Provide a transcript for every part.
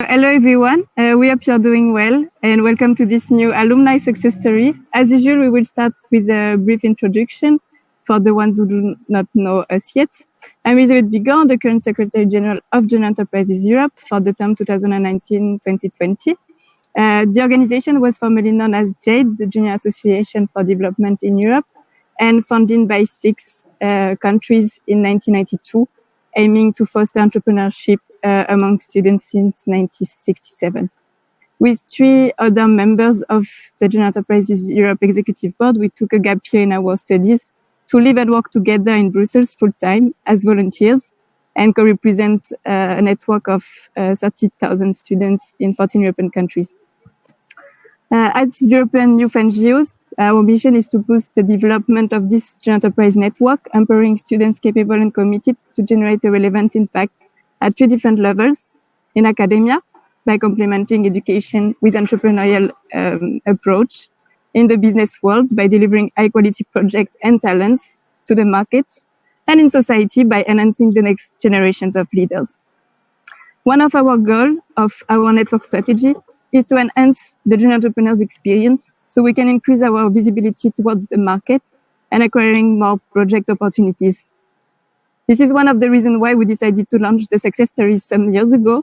Hello everyone, we hope you're doing well and welcome to this new alumni success story. As usual, we will start with a brief introduction for the ones who do not know us yet. I'm Elizabeth Bigon, the current Secretary General of JEU Enterprises Europe for the term 2019-2020. The organization was formerly known as JEE, the Junior Association for Development in Europe, and founded by 6 countries in 1992, aiming to foster entrepreneurship among students since 1967. With 3 other members of the JEU Enterprises Europe Executive Board, we took a gap year in our studies to live and work together in Brussels full-time as volunteers and co-represent a network of 30,000 students in 14 European countries. As European Youth NGOs, our mission is to boost the development of this JEU Enterprise network, empowering students capable and committed to generate a relevant impact at 3 different levels: in academia, by complementing education with entrepreneurial approach; in the business world, by delivering high-quality projects and talents to the markets; and in society, by enhancing the next generations of leaders. One of our goals of our network strategy is to enhance the junior entrepreneurs' experience so we can increase our visibility towards the market and acquiring more project opportunities. This is one of the reasons why we decided to launch the success stories some years ago.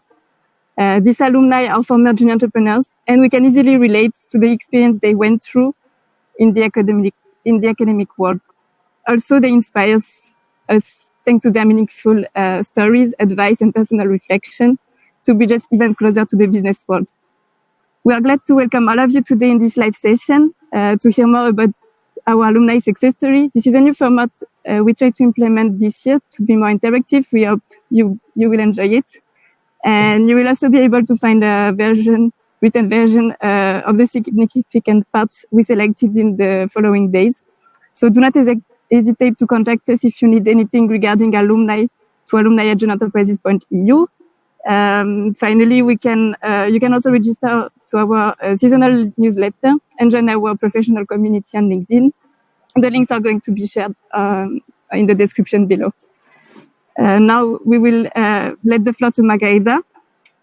These alumni are former junior entrepreneurs, and we can easily relate to the experience they went through in the academic world. Also, they inspire us thanks to their meaningful stories, advice, and personal reflection to be just even closer to the business world. We are glad to welcome all of you today in this live session to hear more about our alumni success story. This is a new format we try to implement this year to be more interactive. We hope you will enjoy it. And you will also be able to find a written version of the significant parts we selected in the following days. So do not hesitate to contact us if you need anything regarding alumni to alumni@jeuenterprises.eu. Finally, you can also register to our seasonal newsletter and join our professional community on LinkedIn. The links are going to be shared in the description below. Now we will let the floor to Margarida,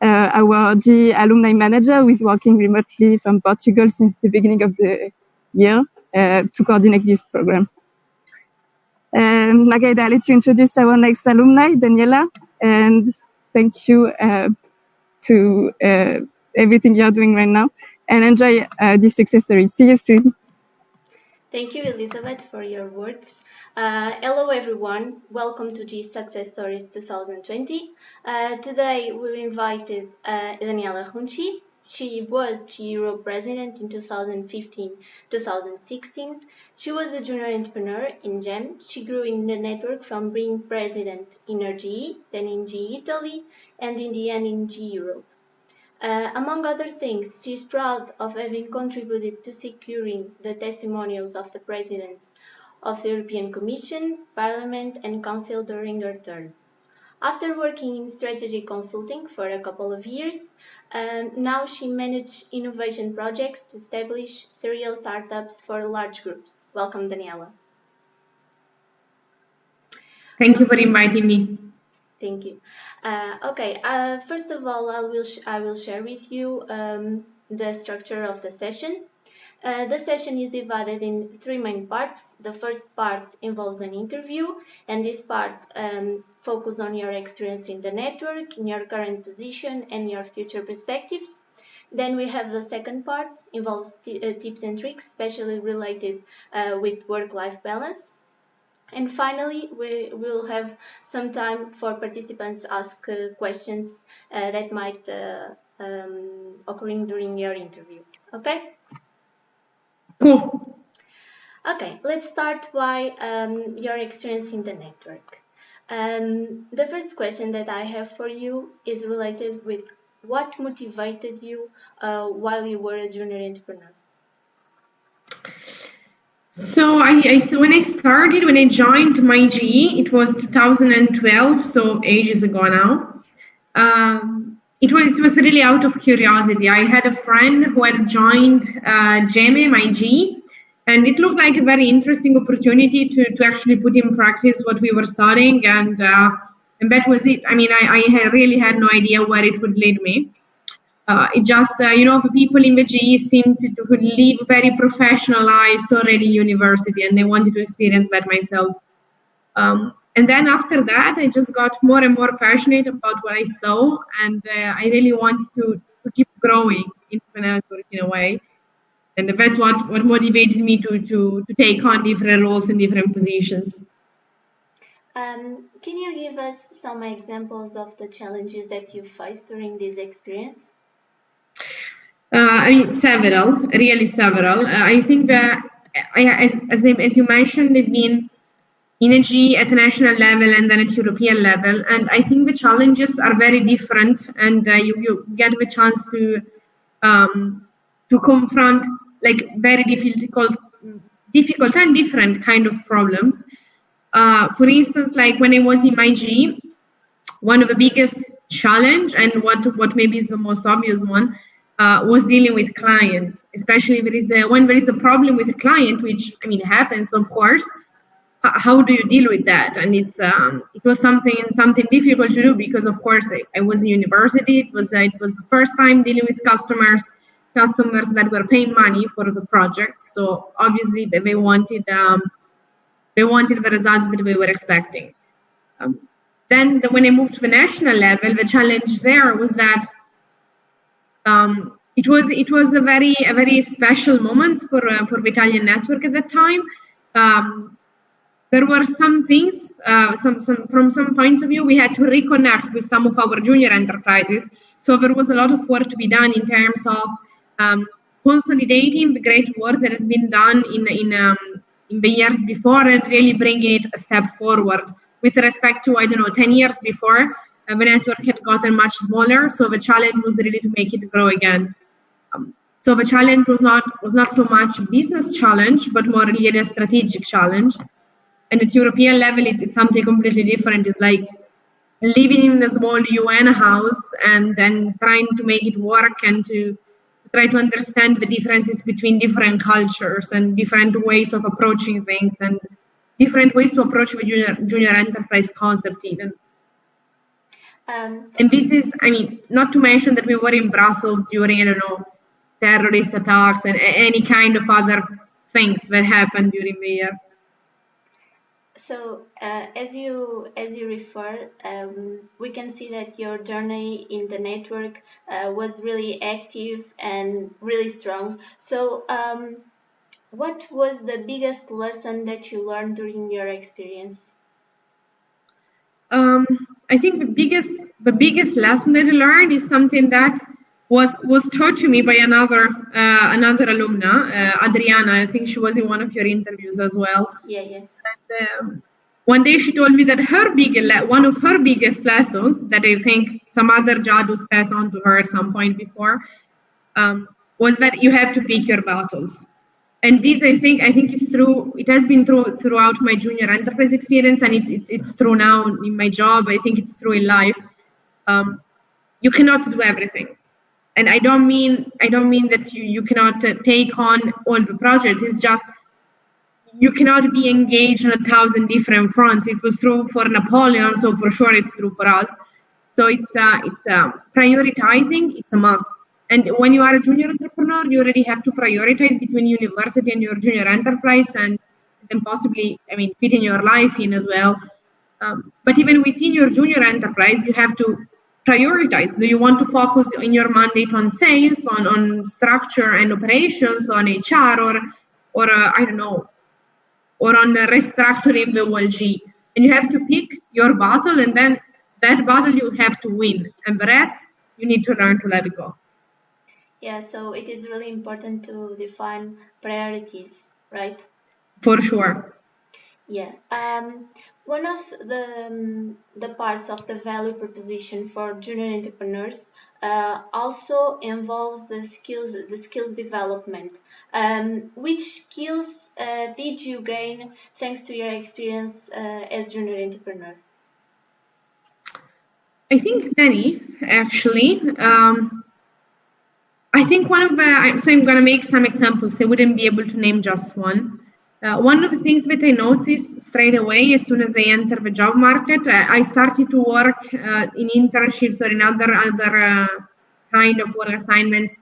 our JEE alumni manager, who is working remotely from Portugal since the beginning of the year to coordinate this program. Margarida, I'll let you introduce our next alumni, Daniela, and thank you to everything you're doing right now, and enjoy this success story. See you soon. Thank you, Elizabeth, for your words. Hello, everyone. Welcome to JEE Success Stories 2020. Today, we invited Daniela Runchi. She was JEUR president in 2015-2016. She was a junior entrepreneur in GEM. She grew in the network from being president in her JEE, then in JEE Italy, and in the end in JEE Europe. Among other things, she is proud of having contributed to securing the testimonials of the presidents of the European Commission, Parliament, and Council during her term. After working in strategy consulting for a couple of years, now she manages innovation projects to establish serial startups for large groups. Welcome, Daniela. Thank you for inviting me. Thank you. First of all, I will share with you the structure of the session. The session is divided in 3 main parts. The first part involves an interview, and this part focuses on your experience in the network, in your current position, and your future perspectives. Then we have the second part, involves tips and tricks, especially related with work-life balance. And finally, we will have some time for participants to ask questions that might occurring during your interview. Okay? Cool. Okay, let's start by your experience in the network. The first question that I have for you is related with what motivated you while you were a junior entrepreneur? So when I joined my JEE, it was 2012, so ages ago now. It was really out of curiosity. I had a friend who had joined JEE, my JEE, and it looked like a very interesting opportunity to actually put in practice what we were studying, and that was it. I mean, I really had no idea where it would lead me. It just, the people in the JEE seem to live very professional lives already in university, and I wanted to experience that myself. And then after that, I just got more and more passionate about what I saw, and I really wanted to keep growing in the network in a way. And that's what motivated me to take on different roles in different positions. Can you give us some examples of the challenges that you faced during this experience? Several, really several. I think that, as you mentioned, they've been in a JEE at a national level and then at European level. And I think the challenges are very different, and you get the chance to confront like very difficult and different kind of problems. For instance, like when I was in my JEE, one of the biggest challenge, and what maybe is the most obvious one, was dealing with clients, especially when there is a problem with a client, which happens, of course. How do you deal with that? And it was something difficult to do, because of course I was in university. It was the first time dealing with customers that were paying money for the project. So obviously they wanted the results that we were expecting. Then when I moved to the national level, the challenge there was that it was a very special moment for the Italian network at that time. There were some things, from some points of view, we had to reconnect with some of our junior enterprises. So there was a lot of work to be done in terms of consolidating the great work that has been done in the years before, and really bringing it a step forward with respect to, 10 years before, the network had gotten much smaller. So the challenge was really to make it grow again. So the challenge was not so much a business challenge, but more really a strategic challenge. And at European level, it's something completely different. It's like living in a small UN house and then trying to make it work and to try to understand the differences between different cultures and different ways of approaching things and different ways to approach the junior enterprise concept even. And this is, not to mention that we were in Brussels during, terrorist attacks and any kind of other things that happened during the year. So, as you refer, we can see that your journey in the network was really active and really strong. So, what was the biggest lesson that you learned during your experience? I think the biggest lesson that I learned is something that was taught to me by another alumna, Adriana. I think she was in one of your interviews as well. Yeah. And, one day she told me that one of her biggest lessons, that I think some other judges passed on to her at some point before, was that you have to pick your battles. And this, I think is true. It has been true throughout my junior enterprise experience, and it's true now in my job. I think it's true in life. You cannot do everything. And I don't mean that you cannot take on all the projects. It's just you cannot be engaged on 1,000 different fronts. It was true for Napoleon, so for sure it's true for us. So it's prioritizing. It's a must. And when you are a junior entrepreneur, you already have to prioritize between university and your junior enterprise, and then possibly, fitting your life in as well. But even within your junior enterprise, you have to prioritize. Do you want to focus in your mandate on sales, on structure and operations, on HR, or I don't know, or on restructuring the whole JEE? And you have to pick your battle, and then that battle you have to win, and the rest you need to learn to let go. Yeah, so it is really important to define priorities, right? For sure. Yeah. One of the parts of the value proposition for junior entrepreneurs also involves the skills development. Which skills did you gain thanks to your experience as junior entrepreneur? I think many, actually. I think so I'm going to make some examples. I wouldn't be able to name just one. One of the things that I noticed straight away as soon as I entered the job market, I started to work in internships or in other kind of work assignments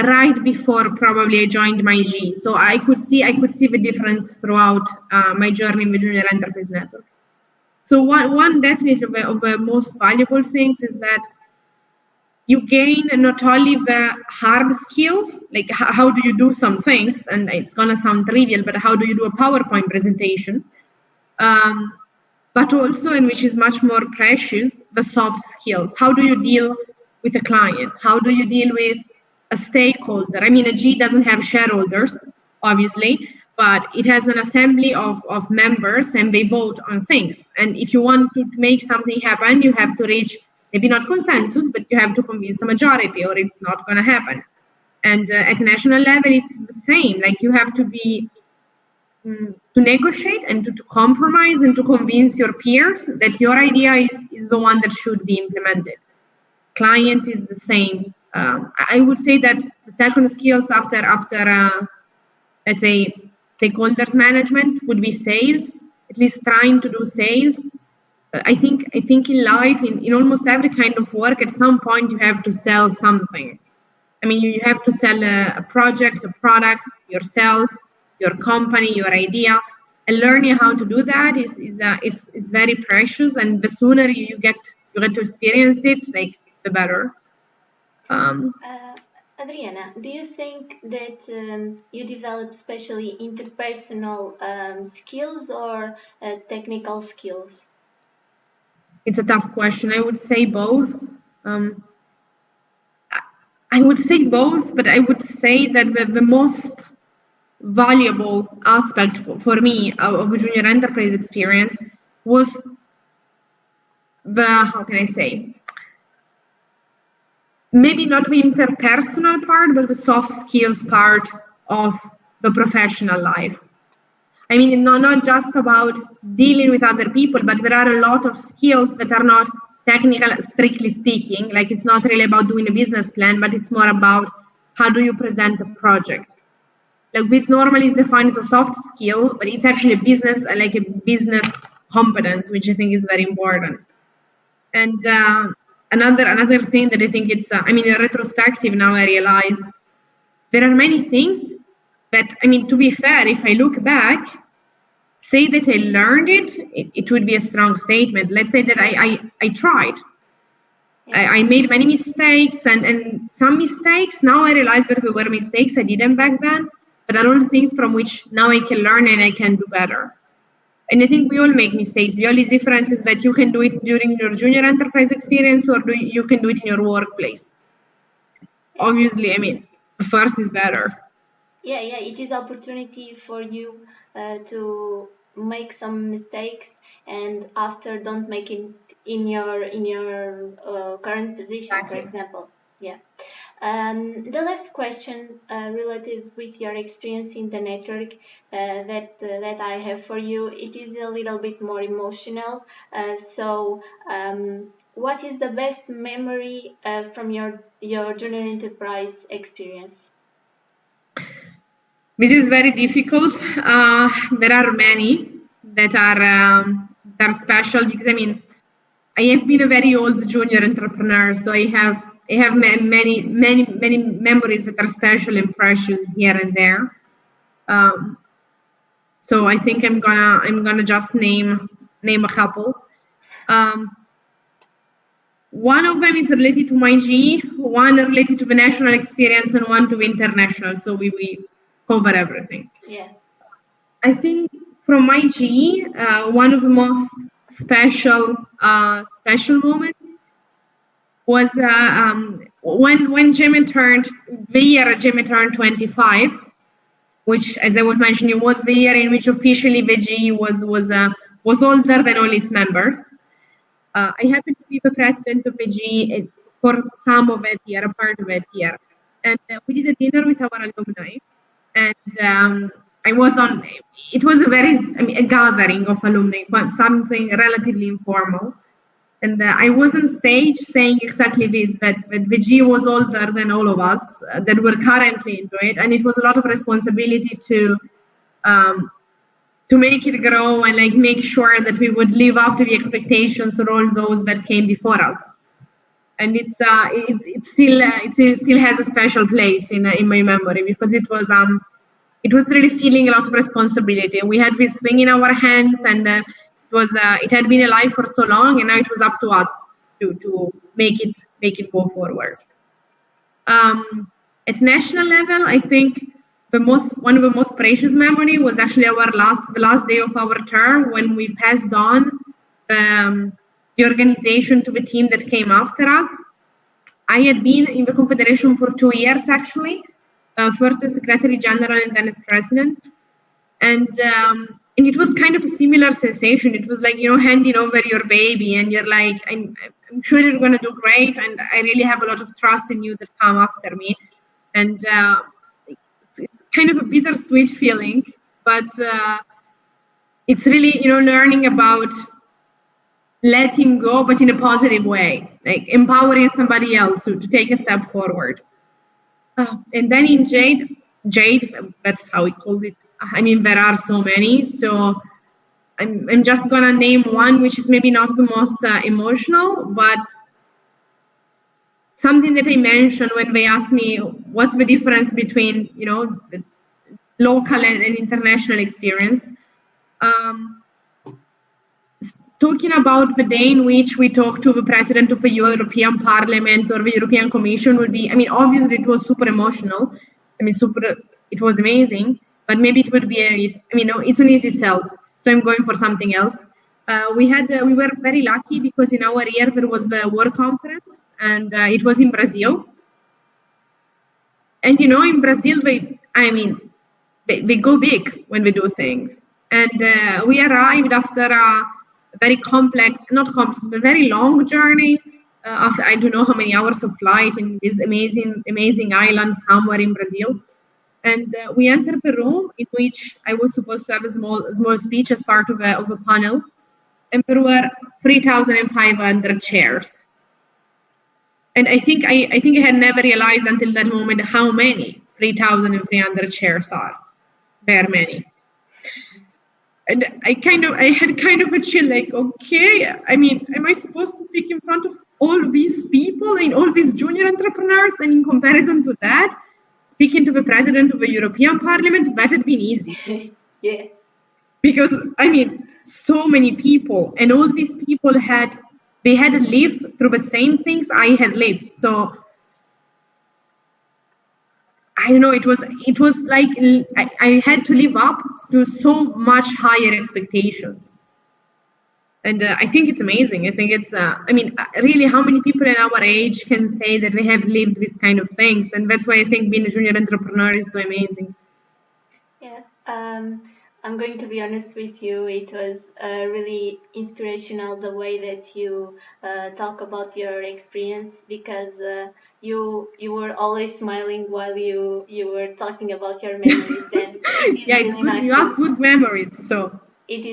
right before probably I joined my JEE. So I could see the difference throughout my journey in the Junior Enterprise Network. So one definitely of the most valuable things is that you gain not only the hard skills, like how do you do some things, and it's gonna sound trivial, but how do you do a PowerPoint presentation, but also, and which is much more precious, the soft skills. How do you deal with a client? How do you deal with a stakeholder? I mean, a JEE doesn't have shareholders, obviously, but it has an assembly of members and they vote on things. And if you want to make something happen, you have to reach maybe not consensus, but you have to convince a majority or it's not going to happen. And at national level, it's the same. Like you have to be to negotiate and to compromise and to convince your peers that your idea is the one that should be implemented. Client is the same. I would say that the second skills after let's say stakeholders management would be sales, at least trying to do sales. I think in life, in almost every kind of work, at some point you have to sell something. I mean, you have to sell a project, a product, yourself, your company, your idea, and learning how to do that is very precious. And the sooner you get to experience it, like the better. Adriana, do you think that you develop especially interpersonal skills or technical skills? It's a tough question. I would say both. I would say both, but I would say that the most valuable aspect for me of a junior enterprise experience was how can I say, maybe not the interpersonal part, but the soft skills part of the professional life. I mean, not just about dealing with other people, but there are a lot of skills that are not technical, strictly speaking. Like it's not really about doing a business plan, but it's more about how do you present a project. Like this normally is defined as a soft skill, but it's actually a business competence, which I think is very important. And another thing that I think it's, I mean, in retrospective now I realize there are many things that, I mean, to be fair, if I look back, say that I learned it would be a strong statement. Let's say that I tried. Yeah. I made many mistakes and some mistakes, now I realize that they were mistakes I didn't back then, but are all things from which now I can learn and I can do better. And I think we all make mistakes. The only difference is that you can do it during your junior enterprise experience or you can do it in your workplace. Obviously, I mean, first is better. Yeah, it is opportunity for you to make some mistakes and after don't make it in your current position, exactly. For example. Yeah. The last question related with your experience in the network that I have for you, it is a little bit more emotional. So what is the best memory from your junior enterprise experience? This is very difficult. There are many that are special because I mean I have been a very old junior entrepreneur, so I have many memories that are special and precious here and there. So I think I'm gonna just name a couple. One of them is related to my JEE, one related to the national experience, and one to the international. So we cover everything. Yeah. I think from my JEE, one of the most special moments was when Jimmy turned 25, which, as I was mentioning, was the year in which officially the JEE was older than all its members. I happened to be the president of the JEE for some of that year, a part of that year, and we did a dinner with our alumni, and I was on. It was a gathering of alumni, but something relatively informal. And I was on stage saying exactly this, that the JEE was older than all of us that were currently into it. And it was a lot of responsibility to make it grow and like make sure that we would live up to the expectations of all those that came before us. and it still has a special place in my memory, because it was really feeling a lot of responsibility. We had this thing in our hands, and it had been alive for so long, and now it was up to us to make it go forward. At national level, I think one of the most precious memory was actually the last day of our term, when we passed on the organization to the team that came after us. I had been in the Confederation for 2 years, actually, first as Secretary General and then as President. And it was kind of a similar sensation. It was like, handing over your baby, and you're like, I'm sure you're going to do great, and I really have a lot of trust in you that come after me. And it's kind of a bittersweet feeling, but it's really, learning about letting go, but in a positive way, like empowering somebody else to take a step forward. And then in JEE, that's how we called it. I mean, there are so many, so I'm just gonna name one, which is maybe not the most emotional, but something that I mentioned when they asked me what's the difference between, the local and international experience. Talking about the day in which we talk to the president of the European Parliament or the European Commission would be, obviously it was super emotional. It was amazing, but maybe it would be, it's an easy sell. So I'm going for something else. We were very lucky because in our year there was the World Conference, and it was in Brazil. And in Brazil, they go big when we do things. And we arrived after a very very long journey. After I don't know how many hours of flight in this amazing island somewhere in Brazil. And we entered the room in which I was supposed to have a small speech as part of a panel. And there were 3,500 chairs. And I think I had never realized until that moment how many 3,300 chairs are. Very many. And I had kind of a chill, like, okay, am I supposed to speak in front of all these people and all these junior entrepreneurs? And in comparison to that, speaking to the president of the European Parliament, that had been easy. Yeah. Because, so many people, and all these people had lived through the same things I had lived. So, I don't know, it was like I had to live up to so much higher expectations. And I think it's amazing. I think it's, really, how many people in our age can say that they have lived these kind of things? And that's why I think being a junior entrepreneur is so amazing. Yeah, I'm going to be honest with you. It was really inspirational the way that you talk about your experience, because you were always smiling while you were talking about your memories. And yeah, it's really good. Nice. You ask good memories, so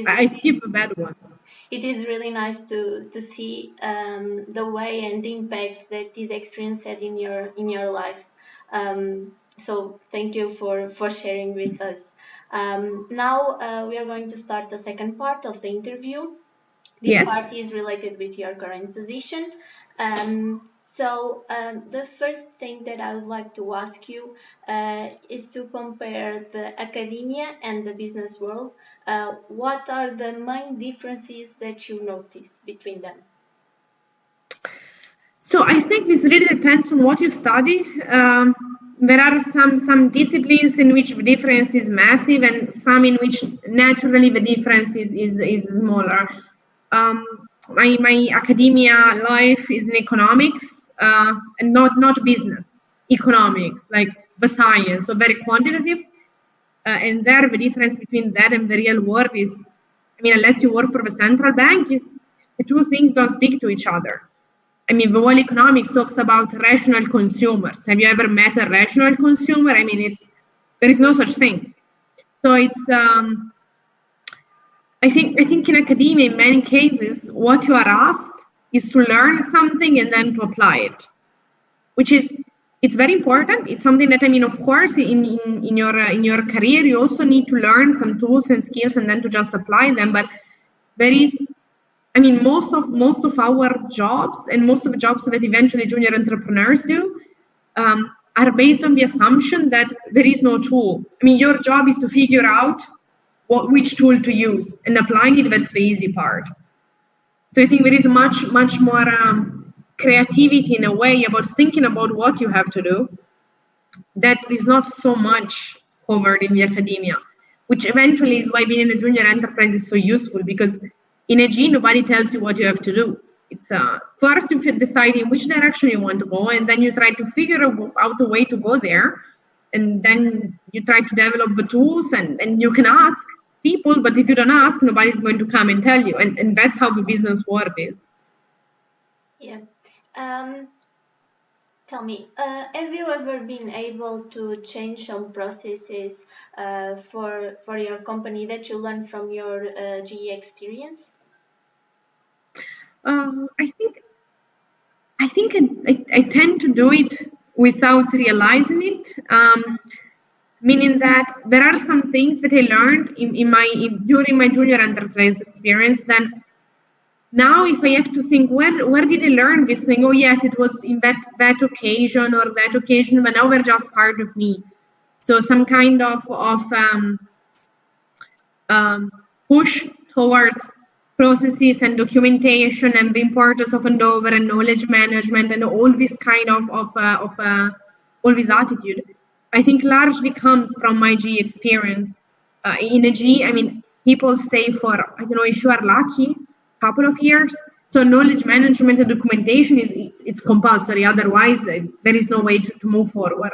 I skip the bad ones. It is really nice to see the way and the impact that this experience had in your life. So thank you for sharing with us. Now we are going to start the second part of the interview. This part is related with your current position. So the first thing that I would like to ask you is to compare the academia and the business world. What are the main differences that you notice between them? So I think this really depends on what you study. There are some disciplines in which the difference is massive, and some in which naturally the difference is smaller. My academia life is in economics, and not business, economics, like the science, so very quantitative. And there, the difference between that and the real world is, unless you work for the central bank, the two things don't speak to each other. The whole economics talks about rational consumers. Have you ever met a rational consumer? There is no such thing. So it's, I think in academia, in many cases, what you are asked is to learn something and then to apply it, it's very important. It's something that, of course, in your career, you also need to learn some tools and skills and then to just apply them. But there is I mean, most of our jobs and most of the jobs that eventually junior entrepreneurs do are based on the assumption that there is no tool. I mean, your job is to figure out which tool to use, and applying it, that's the easy part. So I think there is much more creativity in a way about thinking about what you have to do that is not so much covered in the academia, which eventually is why being in a junior enterprise is so useful, because in a JEE, nobody tells you what you have to do. It's first you decide in which direction you want to go, and then you try to figure out a way to go there, and then you try to develop the tools, and you can ask people, but if you don't ask, nobody's going to come and tell you, and that's how the business world is. Yeah. Tell me, have you ever been able to change some processes for your company that you learned from your JEE experience? I think I tend to do it without realizing it. Meaning that there are some things that I learned during my junior enterprise experience. Then now, if I have to think, where did I learn this thing? Oh yes, it was in that occasion or that occasion, but now they're just part of me. So some kind of push towards processes and documentation and the importance of handover and knowledge management and all this kind of all this attitude, I think largely comes from my JEE experience. In a JEE, I mean, people stay for, I don't know, if you are lucky, a couple of years. So knowledge management and documentation it's compulsory. Otherwise, there is no way to move forward.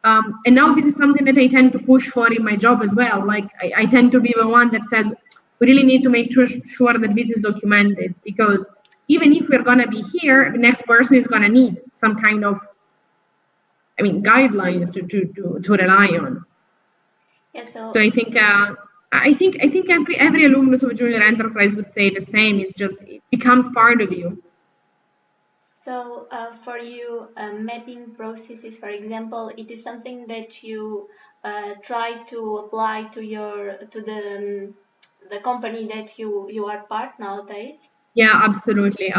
And now this is something that I tend to push for in my job as well. Like I tend to be the one that says, we really need to make sure that this is documented, because even if we're going to be here, the next person is going to need some kind of, I mean, guidelines to rely on. Yeah, so I think every alumnus of a junior enterprise would say the same. It's just, it becomes part of you. So for you, mapping processes, for example, it is something that you try to apply to the company that you are part nowadays? Yeah, absolutely.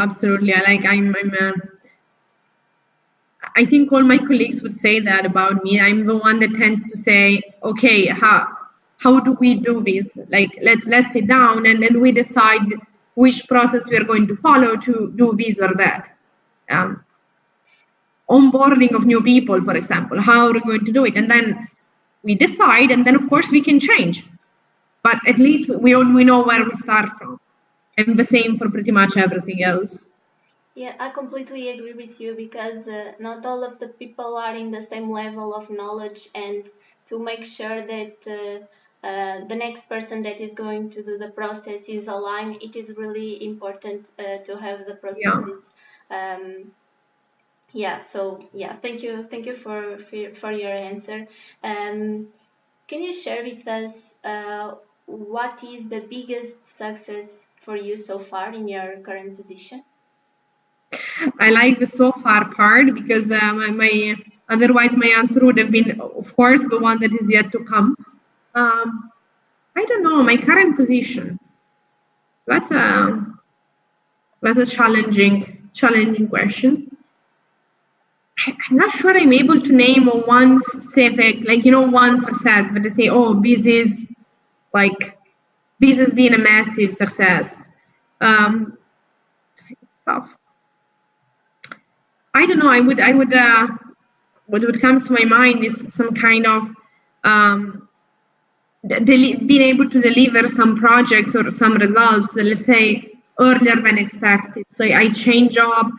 I think all my colleagues would say that about me. I'm the one that tends to say, okay, how do we do this? Like, let's sit down and then we decide which process we are going to follow to do this or that. Onboarding of new people, for example, how are we going to do it? And then we decide, and then of course we can change. But at least we know where we start from. And the same for pretty much everything else. Yeah, I completely agree with you, because not all of the people are in the same level of knowledge, and to make sure that the next person that is going to do the process is aligned, it is really important to have the processes. Thank you for your answer. Can you share with us what is the biggest success for you so far in your current position? I like the so far part, because otherwise my answer would have been, of course, the one that is yet to come. I don't know, my current position. That's a challenging question. I'm not sure I'm able to name one specific, one success, but to say, oh, this has been a massive success. It's tough. I don't know. What comes to my mind is some kind of being able to deliver some projects or some results, let's say, earlier than expected. So I changed job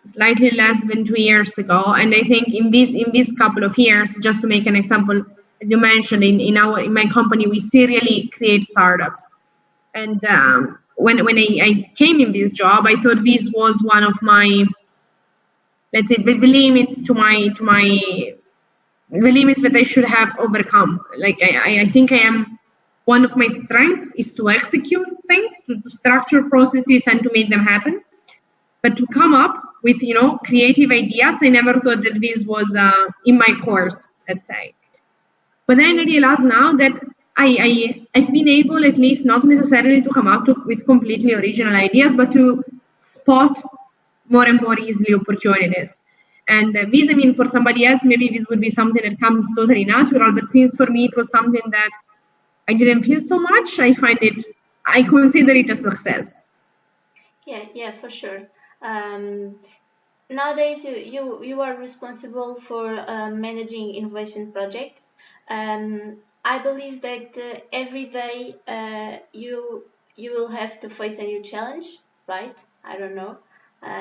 slightly less than 2 years ago, and I think in these couple of years, just to make an example, as you mentioned, in my company, we serially create startups. And when I came in this job, I thought this was one of my, let's say, the limits the limits that I should have overcome. Like I think I am, one of my strengths is to execute things, to structure processes and to make them happen. But to come up with, creative ideas, I never thought that this was in my course, let's say. But then I realized now that I've been able, at least not necessarily to come up with completely original ideas, but to spot more and more easily opportunities. And this, I mean, for somebody else, maybe this would be something that comes totally natural, but since for me it was something that I didn't feel so much, I consider it a success. Yeah, for sure. Nowadays, you are responsible for managing innovation projects. I believe that every day you will have to face a new challenge, right? I don't know.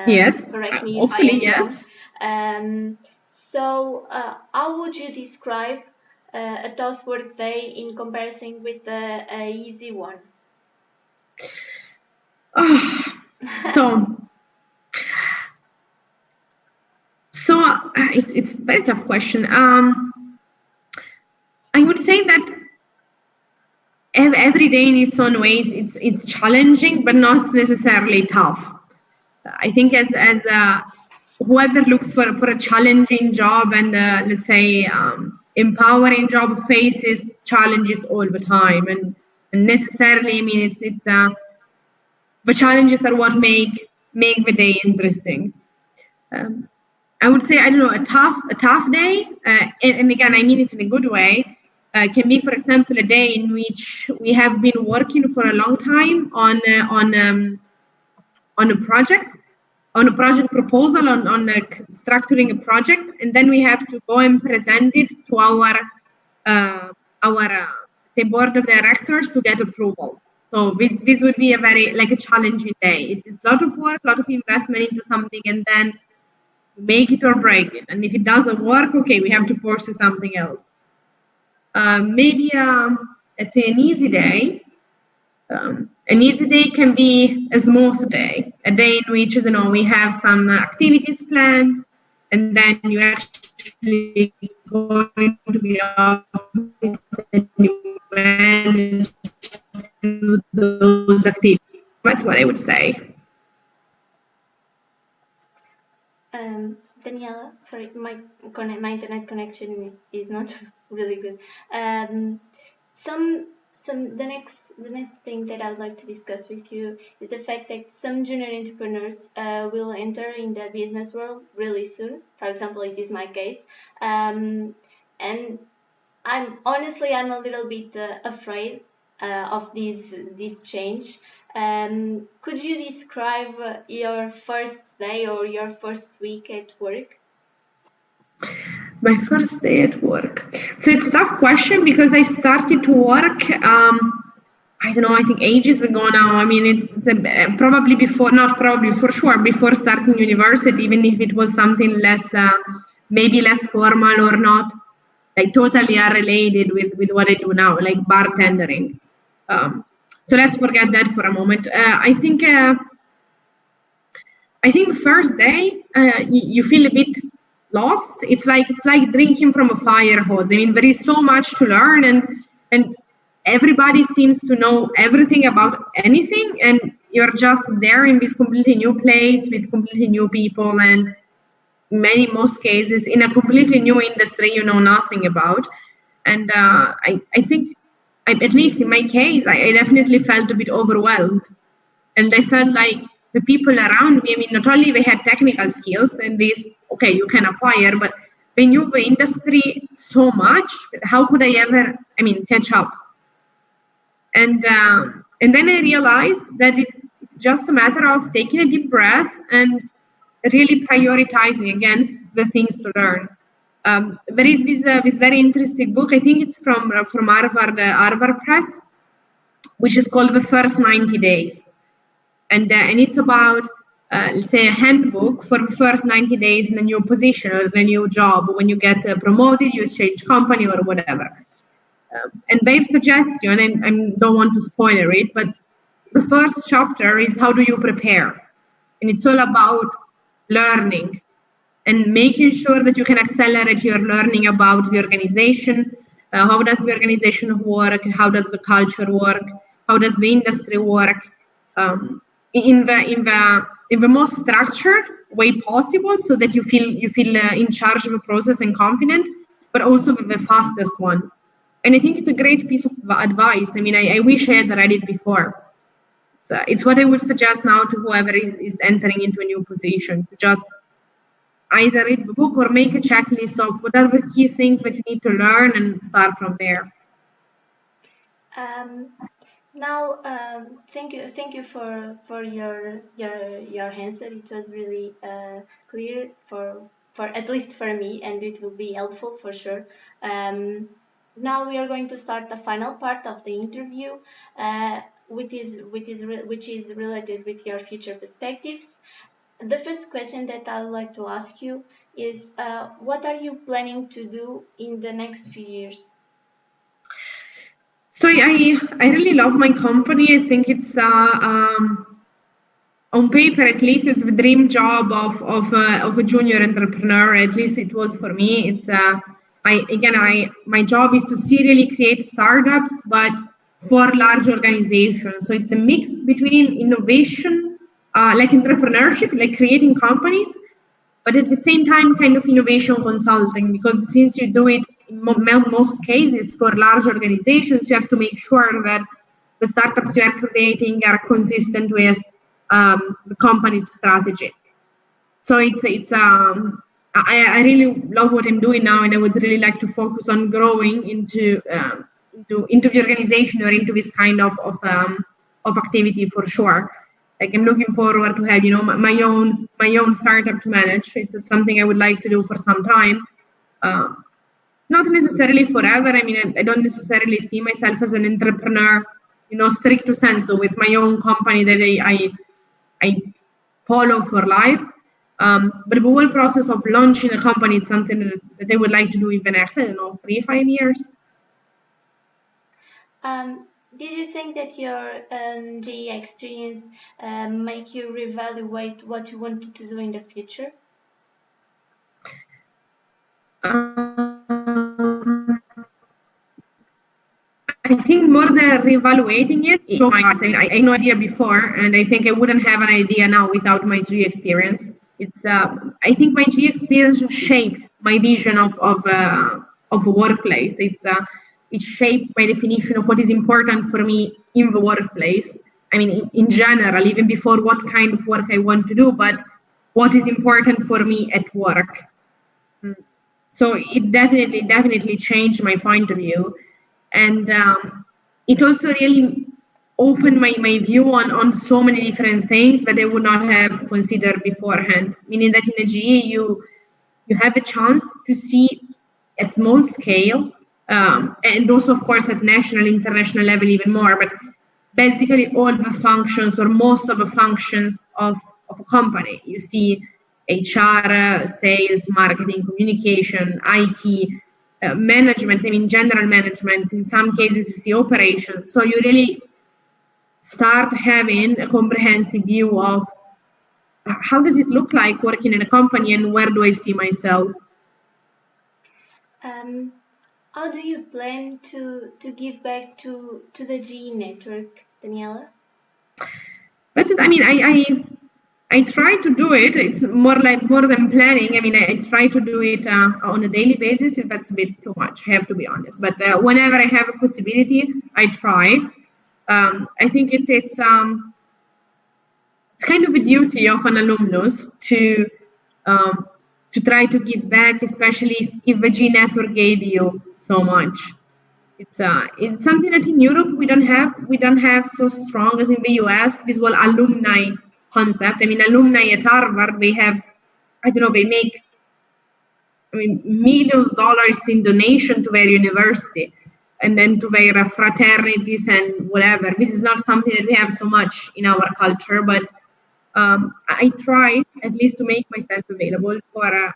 Yes. Correct me if I Hopefully, am yes. wrong. So, how would you describe a tough work day in comparison with a easy one? It's a very tough question. I would say that every day in its own way, it's challenging, but not necessarily tough. I think as whoever looks for a challenging job and let's say empowering job faces challenges all the time, and necessarily, I mean, it's the challenges are what make the day interesting. I would say, I don't know, a tough day, and again, I mean it in a good way. Can be, for example, a day in which we have been working for a long time on a project proposal, on structuring a project, and then we have to go and present it to our say board of directors to get approval. So this would be a very a challenging day. It's a lot of work, a lot of investment into something, and then make it or break it. And if it doesn't work, okay, we have to pursue something else. Maybe let's say an easy day. An easy day can be a smooth day, a day in which, you know, we have some activities planned, and then you actually go into the office and you manage to do those activities. That's what I would say. Daniela, sorry, my internet connection is not really good. The next thing that I would like to discuss with you is the fact that some junior entrepreneurs will enter in the business world really soon. For example, it is my case, and I'm a little bit afraid of this change. Could you describe your first day or your first week at work? My first day at work. So it's a tough question because I started to work, I don't know, I think ages ago now. I mean, it's probably before, not probably, for sure, before starting university, even if it was something less, maybe less formal or not, like totally unrelated with what I do now, like bartendering. So let's forget that for a moment. I think first day, you feel a bit lost. It's like drinking from a fire hose. I mean, there is so much to learn, and everybody seems to know everything about anything, and you're just there in this completely new place with completely new people, and in most cases in a completely new industry you know nothing about. And I think, at least in my case, I definitely felt a bit overwhelmed, and I felt like the people around me, I mean, not only they had technical skills and this, okay, you can acquire, but they knew the industry so much. How could I ever, I mean, catch up? And then I realized that it's just a matter of taking a deep breath and really prioritizing again the things to learn. There is this very interesting book. I think it's from Harvard Press, which is called The First 90 Days. And it's about, let's say, a handbook for the first 90 days in a new position or in a new job. When you get promoted, you change company or whatever. And their suggestion, and I don't want to spoiler it, but the first chapter is how do you prepare? And it's all about learning and making sure that you can accelerate your learning about the organization. How does the organization work? How does the culture work? How does the industry work? In the most structured way possible, so that you feel in charge of the process and confident, but also the fastest one. And I think it's a great piece of advice. I mean, I wish I had read it before. So it's what I would suggest now to whoever is entering into a new position, to just either read the book or make a checklist of what are the key things that you need to learn and start from there. Now, thank you for your answer. It was really clear for at least for me, and it will be helpful for sure. Now we are going to start the final part of the interview, which is related with your future perspectives. The first question that I would like to ask you is, what are you planning to do in the next few years? So I really love my company. I think it's on paper, at least, it's the dream job of a junior entrepreneur. At least it was for me. It's my job is to serially create startups, but for large organizations. So it's a mix between innovation, like entrepreneurship, like creating companies, but at the same time, kind of innovation consulting, because since you do it in most cases for large organizations, you have to make sure that the startups you are creating are consistent with the company's strategy. So I really love what I'm doing now, and I would really like to focus on growing into the organization or into this kind of activity for sure. Like I'm looking forward to have my own startup to manage. It's something I would like to do for some time. Not necessarily forever. I mean, I don't necessarily see myself as an entrepreneur, stricto sensu, with my own company that I follow for life. But the whole process of launching a company is something that I would like to do in the next, 3-5 years. Did you think that your JEE experience make you reevaluate what you wanted to do in the future? I think more than reevaluating it, I had no idea before, and I think I wouldn't have an idea now without my JEE experience. I think my JEE experience shaped my vision of a workplace. It shaped my definition of what is important for me in the workplace. I mean, in general, even before what kind of work I want to do, but what is important for me at work. So it definitely changed my point of view. And it also really opened my view on so many different things that I would not have considered beforehand. Meaning that in a JEE, you have a chance to see at small scale, and also, of course, at national, international level even more, but basically all the functions or most of the functions of a company. You see HR, sales, marketing, communication, IT, management, I mean general management. In some cases, you see operations. So you really start having a comprehensive view of how does it look like working in a company and where do I see myself? How do you plan to give back to the JEE network, Daniela? That's it. I mean, I try to do it. It's more than planning. I mean, I try to do it on a daily basis. If that's a bit too much, I have to be honest. But whenever I have a possibility, I try. I think it's kind of a duty of an alumnus to try to give back, especially if the JEE network gave you so much. It's something that in Europe we don't have so strong as in the US. This whole alumni concept. I mean, alumni at Harvard, they have, they make, millions of dollars in donation to their university and then to their fraternities and whatever. This is not something that we have so much in our culture, but I try at least to make myself available for,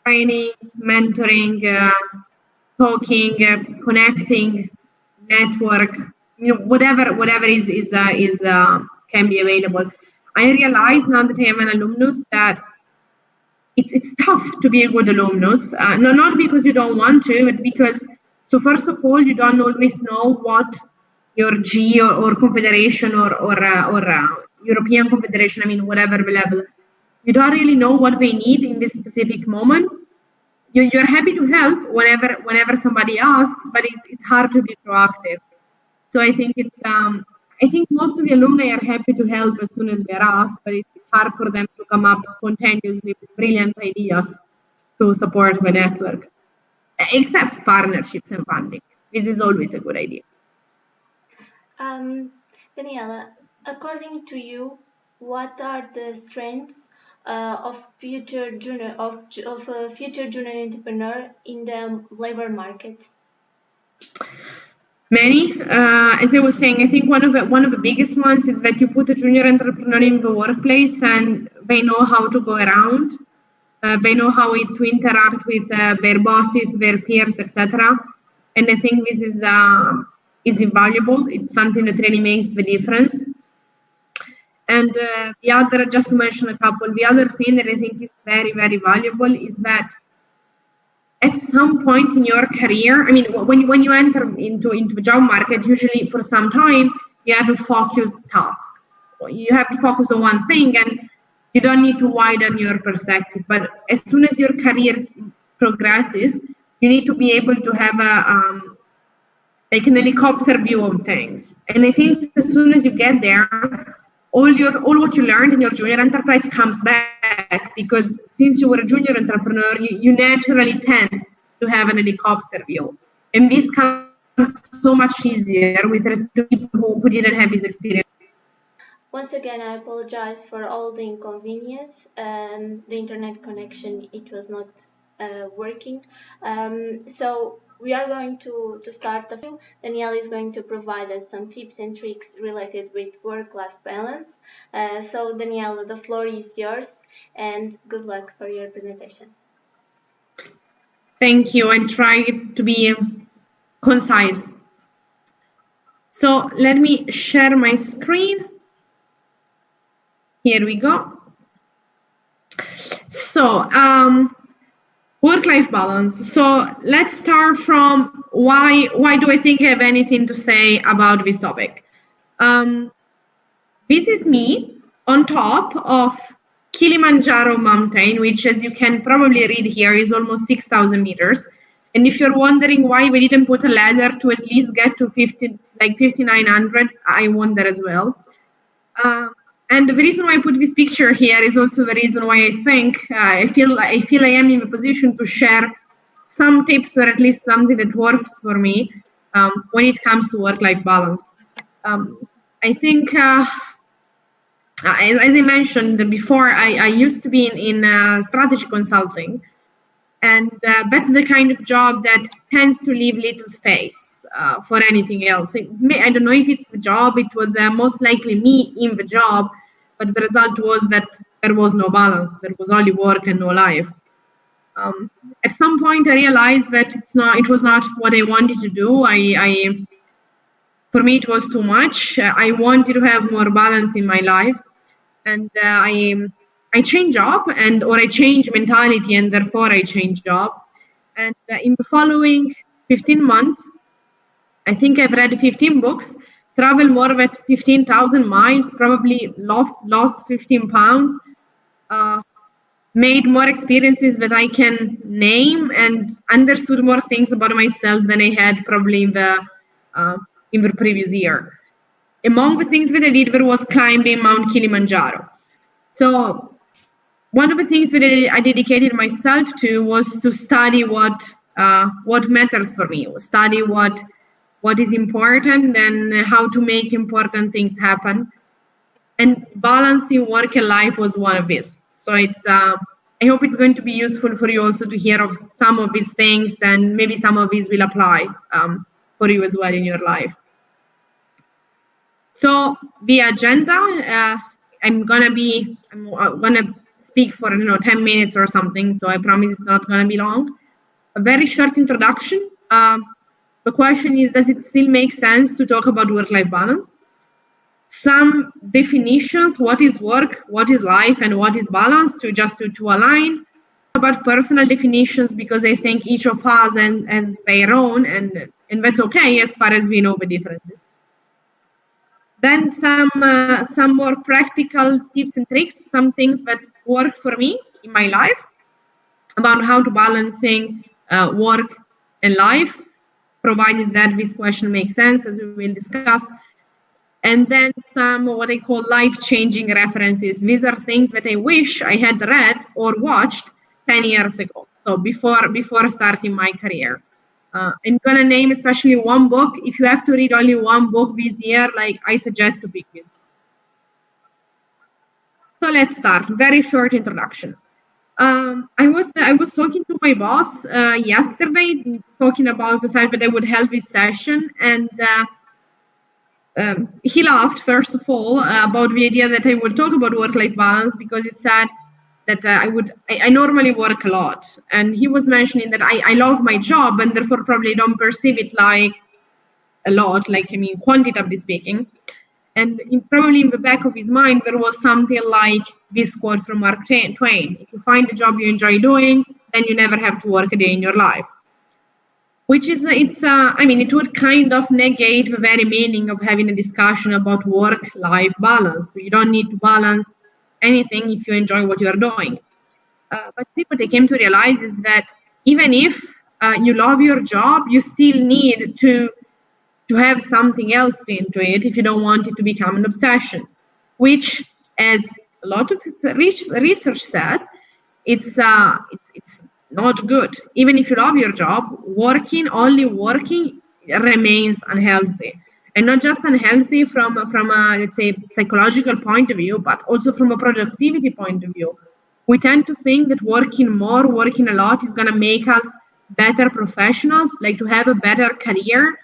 trainings, mentoring, talking, connecting, network, whatever is can be available. I realize now that I am an alumnus that it's tough to be a good alumnus. No, not because you don't want to, but because, so first of all, you don't always know what your JEE or confederation or European confederation, whatever the level, you don't really know what they need in this specific moment. you're happy to help whenever somebody asks, but it's hard to be proactive. So I think I think most of the alumni are happy to help as soon as they're asked, but it's hard for them to come up spontaneously with brilliant ideas to support the network, except partnerships and funding. This is always a good idea. Daniela, according to you, what are the strengths of future junior entrepreneur in the labor market? Many, as I was saying, I think one of the biggest ones is that you put a junior entrepreneur in the workplace and they know how to go around. They know how to interact with their bosses, their peers, etc. And I think this is invaluable. It's something that really makes the difference. And the other, just to mention a couple, the other thing that I think is very, very valuable is that at some point in your career, I mean, when you enter into the job market, usually for some time, you have a focused task. You have to focus on one thing, and you don't need to widen your perspective. But as soon as your career progresses, you need to be able to have like an helicopter view of things. And I think as soon as you get there, all what you learned in your junior enterprise comes back, because since you were a junior entrepreneur, you naturally tend to have an helicopter view. And this comes so much easier with respect to people who didn't have this experience. Once again, I apologize for all the inconvenience. The internet connection, it was not working. So we are going to start the film. Daniela is going to provide us some tips and tricks related with work-life balance. So Daniela, the floor is yours, and good luck for your presentation. Thank you. I'll try to be concise. So let me share my screen. Here we go. So work-life balance. So let's start from why do I think I have anything to say about this topic? This is me on top of Kilimanjaro mountain, which, as you can probably read here, is almost 6,000 meters. And if you're wondering why we didn't put a ladder to at least get to 5,900, I wonder as well. And the reason why I put this picture here is also the reason why I think I feel I am in the position to share some tips, or at least something that works for me when it comes to work-life balance. I think, as I mentioned before, I used to be in strategy consulting, and that's the kind of job that tends to leave little space for anything else. I don't know if it's the job, it was most likely me in the job, but the result was that there was no balance. There was only work and no life. At some point, I realized that it was not what I wanted to do. For me, it was too much. I wanted to have more balance in my life, and I changed job, or I changed mentality, and therefore I changed job. And in the following 15 months, I think I've read 15 books, traveled more than 15,000 miles, probably lost 15 pounds, made more experiences that I can name, and understood more things about myself than I had probably in the previous year. Among the things that I did, there was climbing Mount Kilimanjaro. So one of the things that I dedicated myself to was to study what matters for me, study what is important and how to make important things happen. And balancing work and life was one of these. So I hope it's going to be useful for you also to hear of some of these things, and maybe some of these will apply for you as well in your life. So the agenda, I'm gonna speak for 10 minutes or something, so I promise it's not gonna be long. A very short introduction. The question is, does it still make sense to talk about work-life balance? Some definitions, what is work, what is life, and what is balance, to align. About personal definitions, because I think each of us has their own, and that's okay as far as we know the differences. Then some more practical tips and tricks, some things that work for me in my life. about how to balancing work and life, provided that this question makes sense, as we will discuss. And then some what I call life-changing references. These are things that I wish I had read or watched 10 years ago, so before starting my career. I'm gonna name especially one book. If you have to read only one book this year, like I suggest to pick it. So let's start. Very short introduction. I was talking to my boss yesterday, talking about the fact that I would help this session, and he laughed, first of all, about the idea that I would talk about work-life balance, because he said that I normally work a lot, and he was mentioning that I love my job and therefore probably don't perceive it like a lot, like, I mean, quantitatively speaking. And probably in the back of his mind, there was something like this quote from Mark Twain: if you find a job you enjoy doing, then you never have to work a day in your life. Which is, I mean, it would kind of negate the very meaning of having a discussion about work-life balance. You don't need to balance anything if you enjoy what you're doing. But what I came to realize is that even if you love your job, you still need to have something else into it if you don't want it to become an obsession, which, as a lot of research says, it's not good. Even if you love your job, only working remains unhealthy. And not just unhealthy from a, let's say, psychological point of view, but also from a productivity point of view. We tend to think that working a lot is going to make us better professionals, like to have a better career.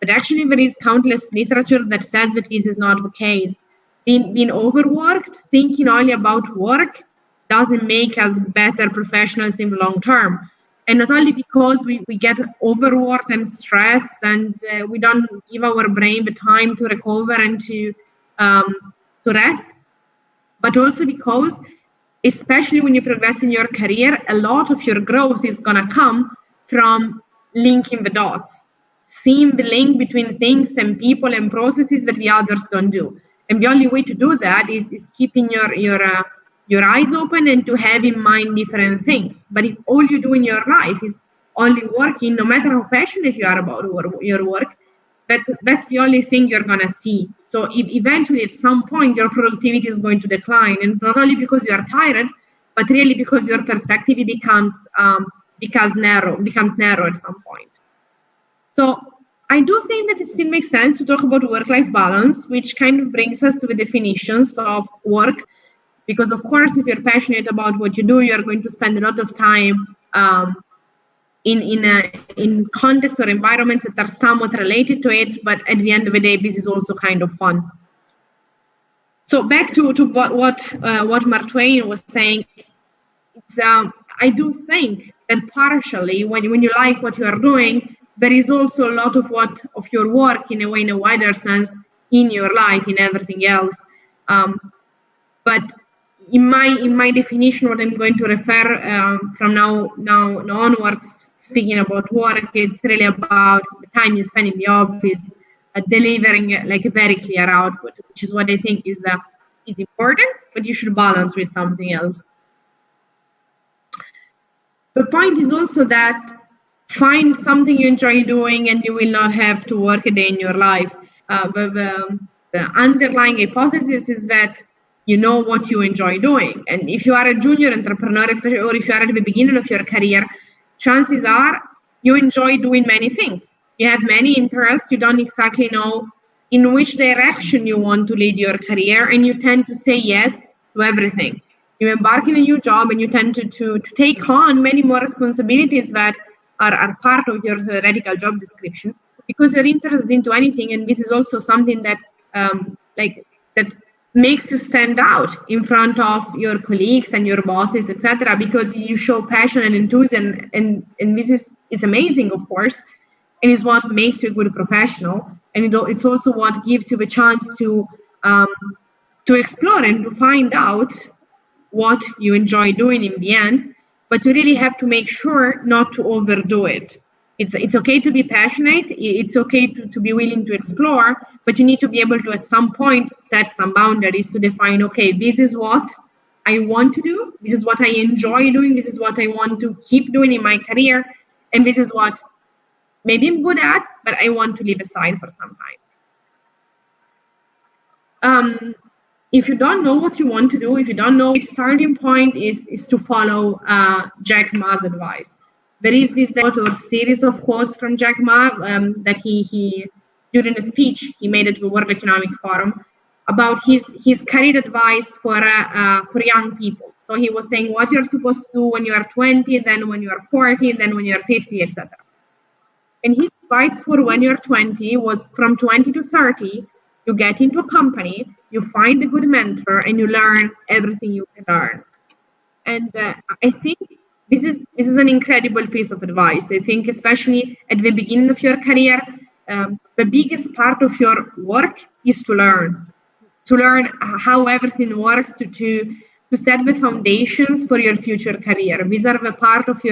But actually, there is countless literature that says that this is not the case. Being overworked, thinking only about work, doesn't make us better professionals in the long term. And not only because we get overworked and stressed, and we don't give our brain the time to recover and to rest, but also because, especially when you progress in your career, a lot of your growth is going to come from linking the dots, seeing the link between things and people and processes that the others don't do. And the only way to do that is keeping your eyes open and to have in mind different things. But if all you do in your life is only working, no matter how passionate you are about your work, that's the only thing you're going to see. So eventually, at some point, your productivity is going to decline. And not only because you are tired, but really because your perspective becomes narrow at some point. So I do think that it still makes sense to talk about work-life balance, which kind of brings us to the definitions of work. Because, of course, if you're passionate about what you do, you're going to spend a lot of time in contexts or environments that are somewhat related to it. But at the end of the day, this is also kind of fun. So back to what Mark Twain was saying, I do think that partially when you like what you are doing, there is also a lot of your work in a wider sense in your life, in everything else. But in my definition, what I'm going to refer from now onwards, speaking about work, it's really about the time you spend in the office, delivering like a very clear output, which is what I think is important, but you should balance with something else. The point is also that find something you enjoy doing and you will not have to work a day in your life. The underlying hypothesis is that you know what you enjoy doing. And if you are a junior entrepreneur, especially, or if you are at the beginning of your career, chances are you enjoy doing many things. You have many interests. You don't exactly know in which direction you want to lead your career, and you tend to say yes to everything. You embark in a new job and you tend to take on many more responsibilities that are part of your theoretical job description because you're interested into anything. And this is also something that that makes you stand out in front of your colleagues and your bosses, etc., because you show passion and enthusiasm, and this is amazing, of course, and is what makes you a good professional. And it's also what gives you the chance to explore and to find out what you enjoy doing in the end. But you really have to make sure not to overdo it. It's okay to be passionate. It's okay to be willing to explore, but you need to be able to, at some point, set some boundaries to define, okay, this is what I want to do, this is what I enjoy doing, this is what I want to keep doing in my career, and this is what maybe I'm good at, but I want to leave aside for some time. If you don't know what you want to do, if you don't know, the starting point is to follow Jack Ma's advice. There is this quote or series of quotes from Jack Ma that he during a speech he made at the World Economic Forum about his career advice for young people. So he was saying what you're supposed to do when you are 20, then when you are 40, then when you are 50, etc. And his advice for when you're 20 was from 20 to 30, you get into a company, you find a good mentor, and you learn everything you can learn. And I think this is an incredible piece of advice. I think especially at the beginning of your career, the biggest part of your work is to learn how everything works, to set the foundations for your future career. These are the part of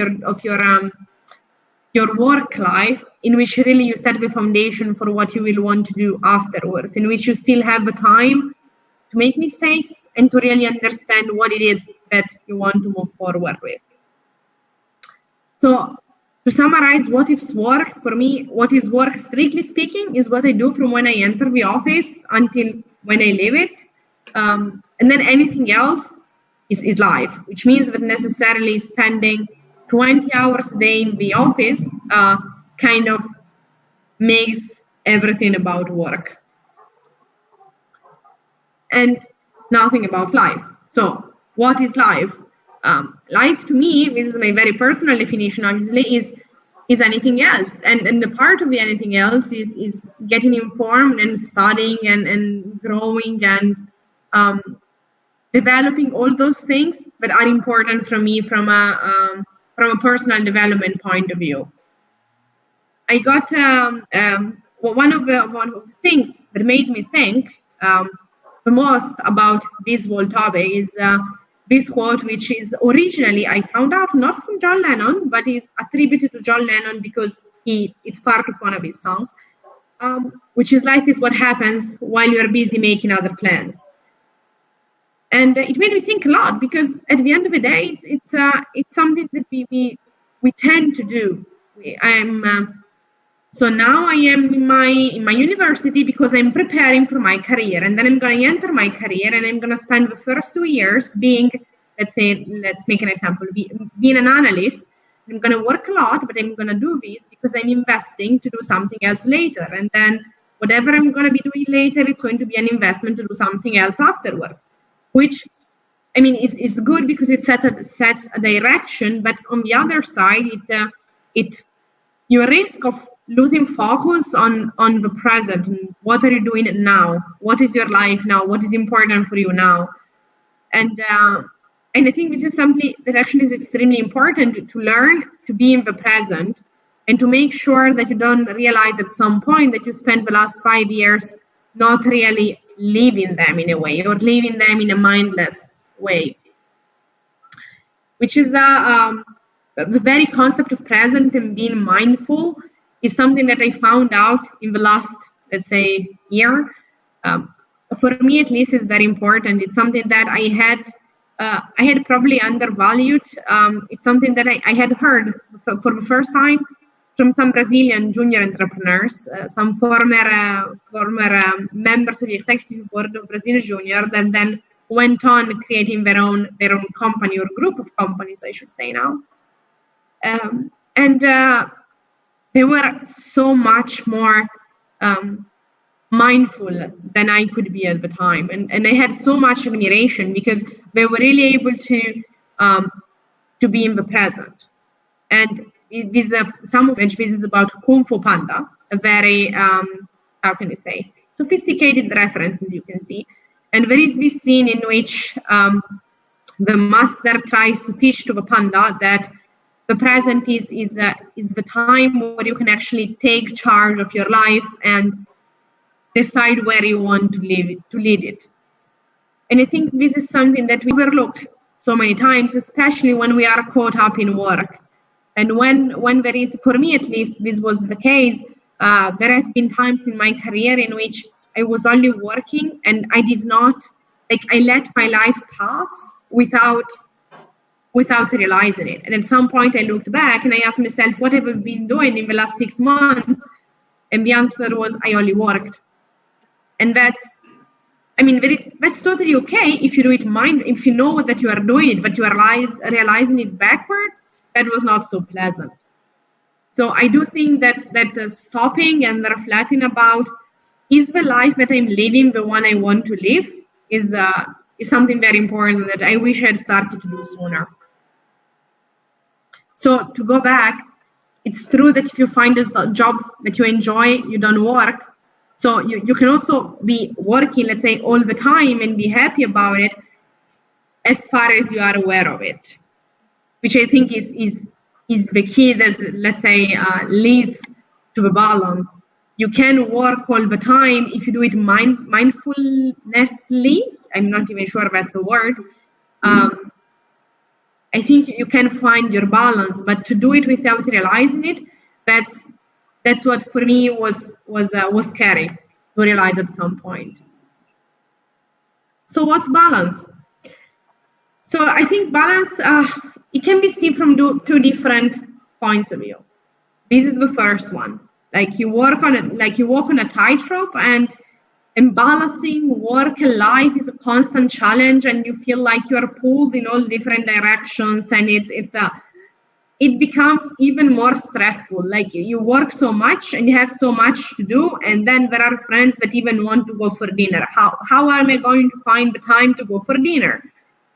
your work life in which really you set the foundation for what you will want to do afterwards, in which you still have the time to make mistakes and to really understand what it is that you want to move forward with. So to summarize, what is work? For me, what is work, strictly speaking, is what I do from when I enter the office until when I leave it. And then anything else is life, which means that necessarily spending 20 hours a day in the office kind of makes everything about work and nothing about life. So what is life? Life to me, this is my very personal definition, obviously, is anything else. And the part of the anything else is getting informed and studying and growing and developing all those things that are important for me from a personal development point of view. I got one of the things that made me think the most about this whole topic is this quote, which is originally, I found out, not from John Lennon, but is attributed to John Lennon because it's part of one of his songs, which is life is what happens while you're busy making other plans. And it made me think a lot, because at the end of the day, it's something that we tend to do. So now I am in my university because I'm preparing for my career, and then I'm going to enter my career, and I'm going to spend the first 2 years being, let's make an example, being an analyst. I'm going to work a lot, but I'm going to do this because I'm investing to do something else later. And then whatever I'm going to be doing later, it's going to be an investment to do something else afterwards, which, I mean, is good because it sets a direction. But on the other side, you risk of losing focus on the present. What are you doing now? What is your life now? What is important for you now? And I think this is something that actually is extremely important to learn to be in the present, and to make sure that you don't realize at some point that you spent the last 5 years not really living them in a way, or living them in a mindless way, which is the very concept of present and being mindful is something that I found out in the last, let's say, year. For me, at least, is very important. It's something that I had probably undervalued. It's something that I had heard for the first time from some Brazilian junior entrepreneurs, some former members of the executive board of Brazil Junior, that then went on creating their own company, or group of companies, I should say now. They were so much more mindful than I could be at the time, and I had so much admiration because they were really able to be in the present. And some of which this is about Kung Fu Panda, a very how can I say, sophisticated reference, as you can see. And there is this scene in which the master tries to teach to the panda that the present is the time where you can actually take charge of your life and decide where you want to lead it. And I think this is something that we overlook so many times, especially when we are caught up in work. And when there is, for me at least, this was the case, there have been times in my career in which I was only working and I did not, I let my life pass without realizing it. And at some point I looked back and I asked myself, what have I been doing in the last 6 months? And the answer was, I only worked. And that's totally okay if you do it if you know that you are doing it, but you are realizing it backwards. That was not so pleasant. So I do think that stopping and reflecting about, is the life that I'm living the one I want to live, is something very important that I wish I had started to do sooner. So to go back, it's true that if you find a job that you enjoy, you don't work. So you can also be working, let's say, all the time and be happy about it as far as you are aware of it, which I think is the key that, let's say, leads to the balance. You can work all the time if you do it mindfulnessly. I'm not even sure that's a word. I think you can find your balance, but to do it without realizing it, that's what for me was scary to realize at some point. So what's balance? So I think balance, it can be seen from two different points of view. This is the first one. Like you walk on a tightrope, and balancing work and life is a constant challenge, and you feel like you are pulled in all different directions, and it becomes even more stressful. Like you work so much and you have so much to do, and then there are friends that even want to go for dinner. How am I going to find the time to go for dinner?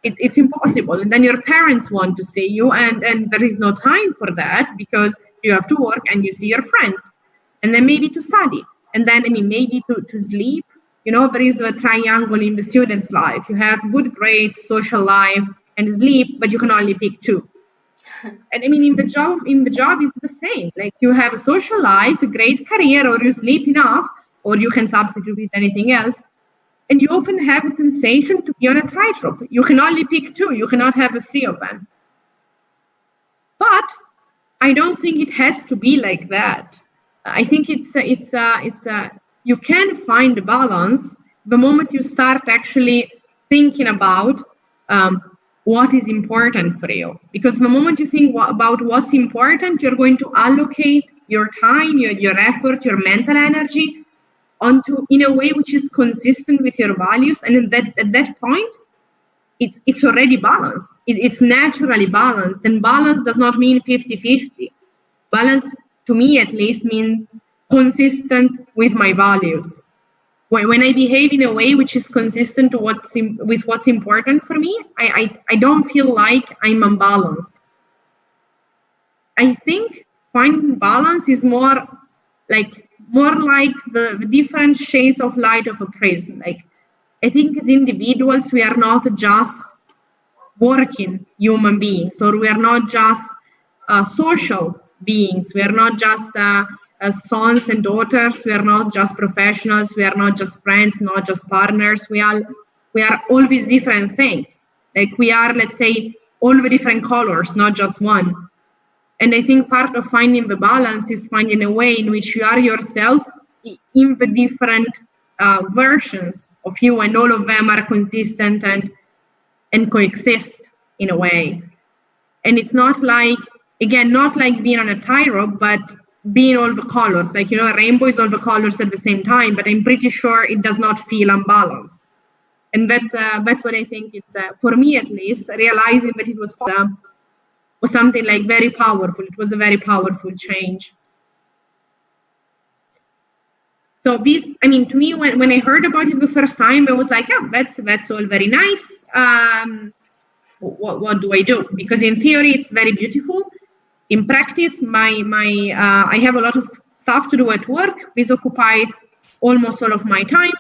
It's impossible. And then your parents want to see you, and there is no time for that because you have to work and you see your friends, and then maybe to study, and then maybe to sleep. There is a triangle in the student's life. You have good grades, social life, and sleep, but you can only pick two. And in the job is the same. Like you have a social life, a great career, or you sleep enough, or you can substitute with anything else. And you often have a sensation to be on a tightrope. You can only pick two. You cannot have a three of them. But I don't think it has to be like that. I think you can find a balance the moment you start actually thinking about what is important for you. Because the moment you think about what's important, you're going to allocate your time, your effort, your mental energy in a way which is consistent with your values. And at that point, it's already balanced. It's naturally balanced. And balance does not mean 50-50. Balance, to me at least, means consistent with my values. When I behave in a way which is consistent to with what's important for me, I don't feel like I'm unbalanced. I think finding balance is more like the different shades of light of a prism. Like I think as individuals, we are not just working human beings, or we are not just social beings. We are not just sons and daughters. We are not just professionals. We are not just friends, not just partners. We are all these different things. Like we are, let's say, all the different colors, not just one. And I think part of finding the balance is finding a way in which you are yourself in the different versions of you, and all of them are consistent and coexist in a way. And it's not like being on a tightrope, but being all the colors. Like, a rainbow is all the colors at the same time, but I'm pretty sure it does not feel unbalanced. And that's what I think it's, for me at least, realizing that it was something like very powerful. It was a very powerful change. So this, to me, when I heard about it the first time, I was like, yeah, that's all very nice. What do I do? Because in theory, it's very beautiful. In practice, I have a lot of stuff to do at work. This occupies almost all of my time.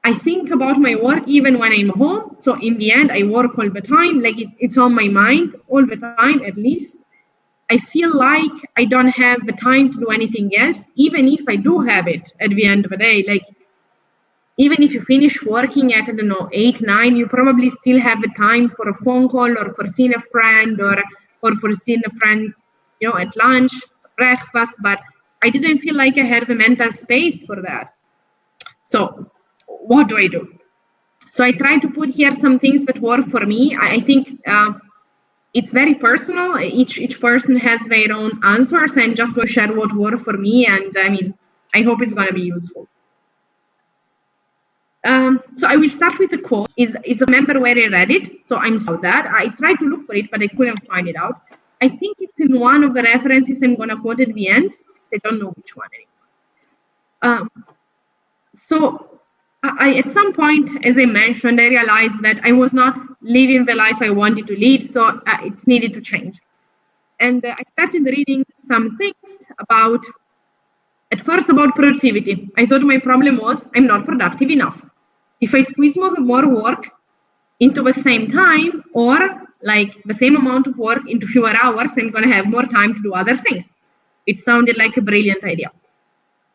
I think about my work even when I'm home. So in the end, I work all the time. Like it's on my mind all the time, at least. I feel like I don't have the time to do anything else, even if I do have it at the end of the day. Like, even if you finish working at, 8, 9, you probably still have the time for a phone call, or for seeing a friend, or for seeing a friend, at lunch, breakfast. But I didn't feel like I had the mental space for that. So what do I do? So I try to put here some things that work for me. I think it's very personal. Each person has their own answers. I'm just going to share what worked for me, and I mean, I hope it's going to be useful. So I will start with a quote. Is a member where I read it? So I'm sorry that I tried to look for it, but I couldn't find it out. I think it's in one of the references I'm going to quote at the end. I don't know which one anymore. So I at some point, as I mentioned, I realized that I was not living the life I wanted to lead, so it needed to change. And I started reading some things about, at first about productivity. I thought my problem was I'm not productive enough. If I squeeze more work into the same time, or like the same amount of work into fewer hours, I'm going to have more time to do other things. It sounded like a brilliant idea.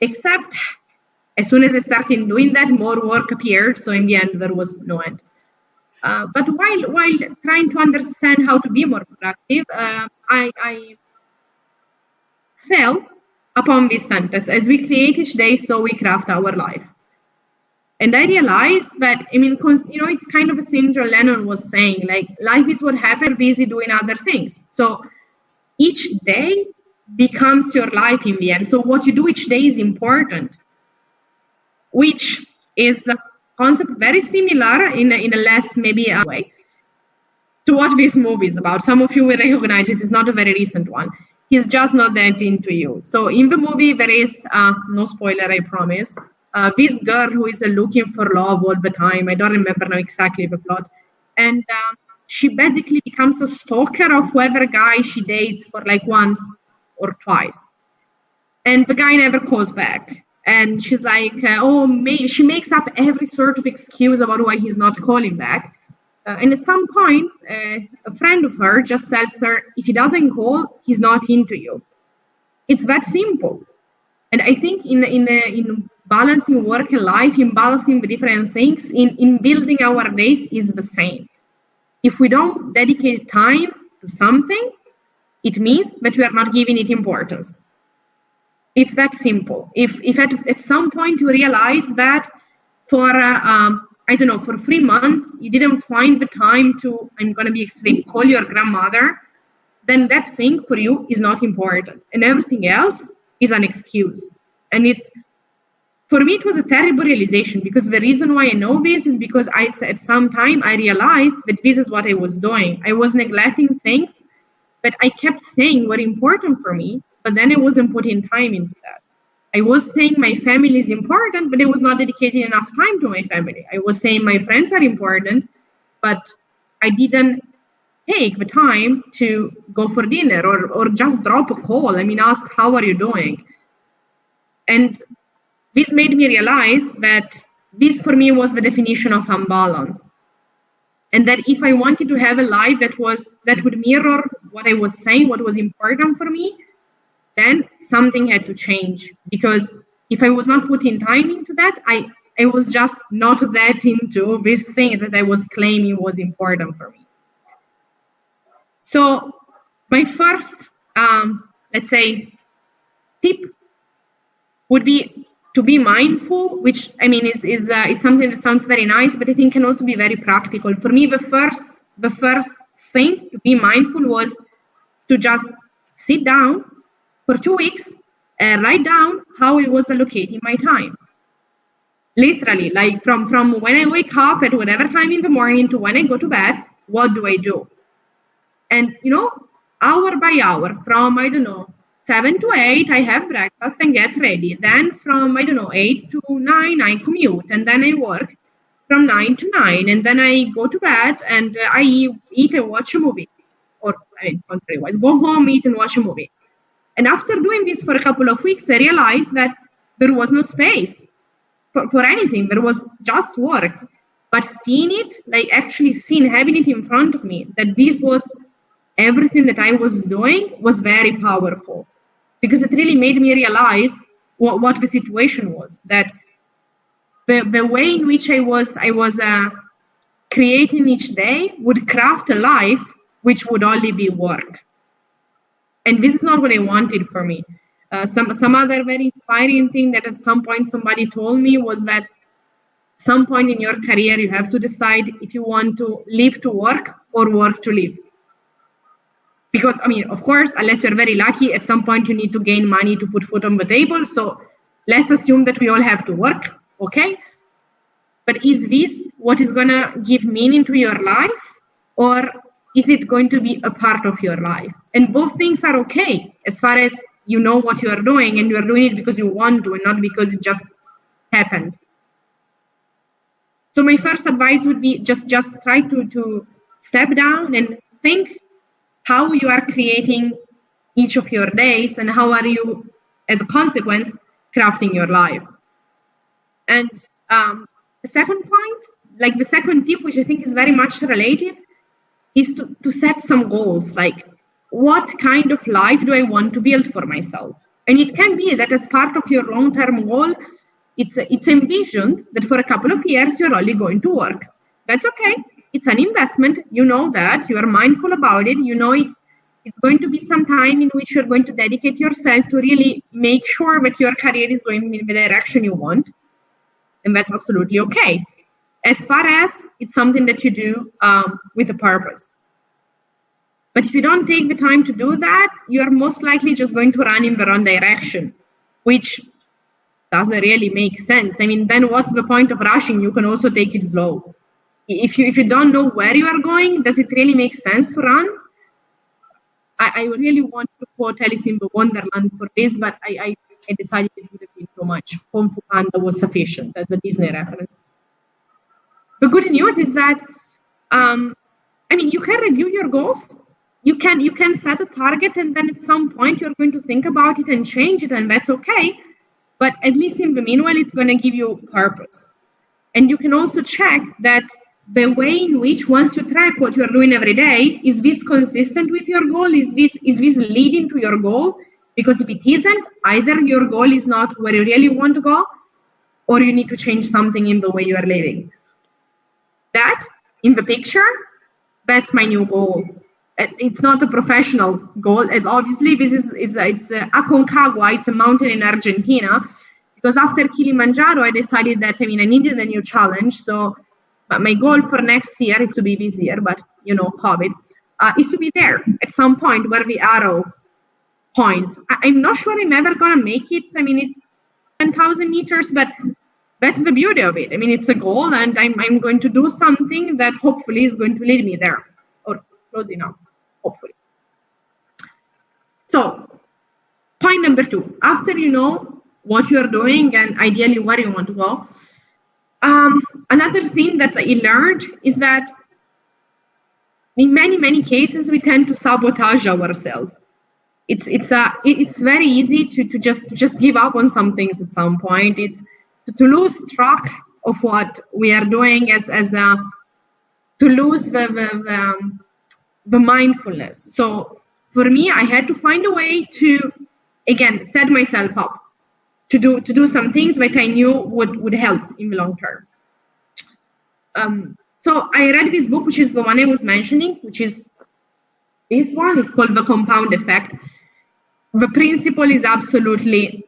Except as soon as I started doing that, more work appeared. So in the end, there was no end. But while trying to understand how to be more productive, I fell upon this sentence: as we create each day, so we craft our life. And I realized that, I mean, it's kind of the same John Lennon was saying, like, life is what happens, busy doing other things. So each day becomes your life in the end. So what you do each day is important, which is a concept very similar in a less maybe way to what this movie is about. Some of you will recognize it. It's not a very recent one. He's just not that into you. So in the movie, there is, no spoiler, I promise, this girl who is looking for love all the time. I don't remember now exactly the plot. And she basically becomes a stalker of whoever guy she dates for like once or twice. And the guy never calls back. And she's like, she makes up every sort of excuse about why he's not calling back. And at some point, a friend of her just tells her, if he doesn't call, he's not into you. It's that simple. And I think in balancing work and life, in balancing the different things, in building our days is the same. If we don't dedicate time to something, it means that we are not giving it importance. It's that simple. If at some point you realize that for, for 3 months, you didn't find the time to, I'm going to be extreme, call your grandmother, then that thing for you is not important. And everything else is an excuse. And for me, it was a terrible realization, because the reason why I know this is because at some time I realized that this is what I was doing. I was neglecting things that I kept saying were important for me, but then I wasn't putting time into that. I was saying my family is important, but I was not dedicating enough time to my family. I was saying my friends are important, but I didn't take the time to go for dinner or just drop a call. I mean, ask, how are you doing? And this made me realize that this for me was the definition of imbalance. And that if I wanted to have a life that would mirror what I was saying, what was important for me, then something had to change. Because if I was not putting time into that, I was just not that into this thing that I was claiming was important for me. So my first, let's say, tip would be to be mindful, which I mean is something that sounds very nice, but I think can also be very practical. For me, the first thing to be mindful was to just sit down for 2 weeks and write down how I was allocating my time. Literally, like from when I wake up at whatever time in the morning to when I go to bed, what do I do? And hour by hour, from 7 to 8, I have breakfast and get ready. Then from 8 to 9, I commute, and then I work from 9 to 9, and then I go to bed and I eat and watch a movie, or contrary-wise, go home, eat and watch a movie. And after doing this for a couple of weeks, I realized that there was no space for anything. There was just work. But seeing it, like actually having it in front of me, that this was everything that I was doing, was very powerful. Because it really made me realize what the situation was. That the way in which I was creating each day would craft a life which would only be work. And this is not what I wanted for me. Some other very inspiring thing that at some point somebody told me was that some point in your career, you have to decide if you want to live to work or work to live. Because, I mean, of course, unless you're very lucky, at some point you need to gain money to put food on the table. So let's assume that we all have to work, okay? But is this what is going to give meaning to your life? Or is it going to be a part of your life? And both things are okay, as far as you know what you are doing and you are doing it because you want to and not because it just happened. So my first advice would be just try to step down and think how you are creating each of your days and how are you, as a consequence, crafting your life. And the second point, like the second tip, which I think is very much related, is to set some goals, like what kind of life do I want to build for myself? And it can be that as part of your long-term goal, it's envisioned that for a couple of years, you're only going to work. That's okay. It's an investment. You know that. You are mindful about it. You know it's going to be some time in which you're going to dedicate yourself to really make sure that your career is going in the direction you want. And that's absolutely okay, as far as it's something that you do with a purpose. But if you don't take the time to do that, you're most likely just going to run in the wrong direction, which doesn't really make sense. I mean, then what's the point of rushing? You can also take it slow. If you don't know where you are going, does it really make sense to run? I really want to quote Alice in the Wonderland for this, but I decided it would have been too much. Kung Fu Panda was sufficient. That's a Disney reference. The good news is that, I mean, you can review your goals. You can set a target, and then at some point you're going to think about it and change it, and that's okay. But at least in the meanwhile, it's going to give you purpose. And you can also check that the way in which, once you track what you're doing every day, is this consistent with your goal? Is this leading to your goal? Because if it isn't, either your goal is not where you really want to go, or you need to change something in the way you are living. That, in the picture, that's my new goal. It's not a professional goal, as obviously it's Aconcagua, it's a mountain in Argentina. Because after Kilimanjaro, I decided that, I needed a new challenge. So, but my goal for next year is to be this year, but COVID, is to be there at some point where the arrow points. I'm not sure I'm ever gonna make it. It's 10,000 meters, but that's the beauty of it. It's a goal, and I'm going to do something that hopefully is going to lead me there, or close enough, hopefully. So, point number 2, after you know what you're doing and ideally where you want to go, another thing that I learned is that in many cases we tend to sabotage ourselves. It's very easy to just give up on some things at some point. It's to lose track of what we are doing to lose the mindfulness. So for me, I had to find a way to, again, set myself up to do some things that I knew would help in the long term. So I read this book, which is the one I was mentioning, which is this one. It's called The Compound Effect. The principle is absolutely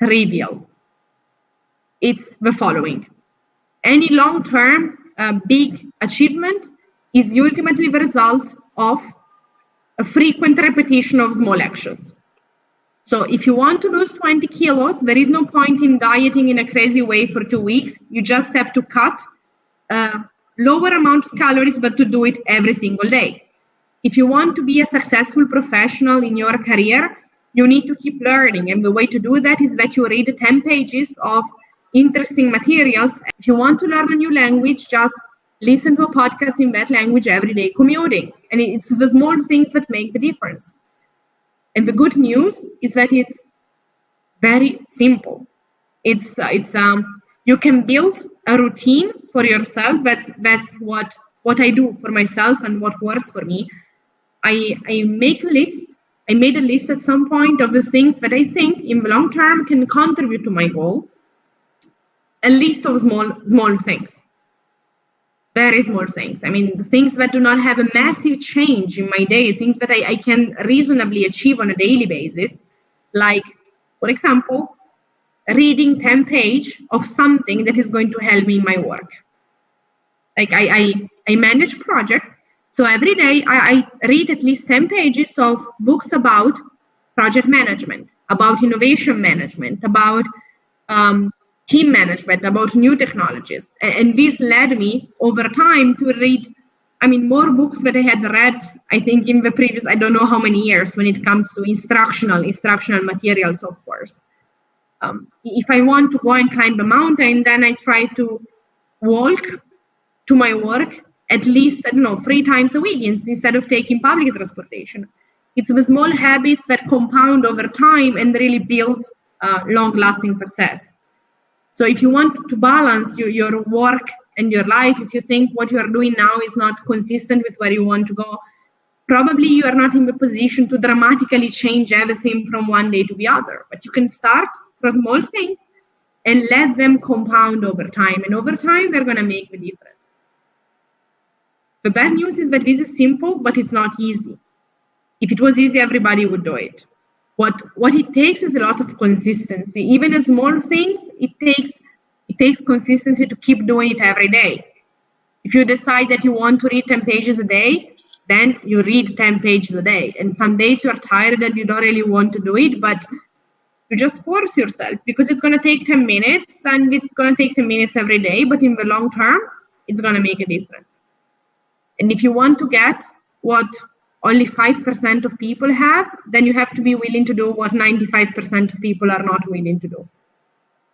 trivial. It's the following. Any long-term big achievement is ultimately the result of a frequent repetition of small actions. So if you want to lose 20 kilos, there is no point in dieting in a crazy way for 2 weeks. You just have to cut lower amount of calories, but to do it every single day. If you want to be a successful professional in your career, you need to keep learning. And the way to do that is that you read 10 pages of interesting materials. If you want to learn a new language, just listen to a podcast in that language every day commuting. And it's the small things that make the difference. And the good news is that it's very simple. You can build a routine for yourself. That's what I do for myself and what works for me. I make a list. I made a list at some point of the things that I think in the long term can contribute to my goal. A list of small things. Very small things. The things that do not have a massive change in my day, things that I can reasonably achieve on a daily basis. Like, for example, reading 10 pages of something that is going to help me in my work. Like I manage projects, so every day I read at least 10 pages of books about project management, about innovation management, about team management, about new technologies. And this led me over time to read, more books that I had read, I think, in the previous, I don't know how many years when it comes to instructional materials, of course. If I want to go and climb a mountain, then I try to walk to my work at least, 3 times a week instead of taking public transportation. It's the small habits that compound over time and really build long-lasting success. So if you want to balance your work and your life, if you think what you are doing now is not consistent with where you want to go, probably you are not in the position to dramatically change everything from one day to the other. But you can start from small things and let them compound over time. And over time, they're going to make the difference. The bad news is that this is simple, but it's not easy. If it was easy, everybody would do it. What it takes is a lot of consistency. Even in small things, it takes consistency to keep doing it every day. If you decide that you want to read 10 pages a day, then you read 10 pages a day. And some days you're tired and you don't really want to do it, but you just force yourself because it's going to take 10 minutes and it's going to take 10 minutes every day. But in the long term, it's going to make a difference. And if you want to get what only 5% of people have, then you have to be willing to do what 95% of people are not willing to do.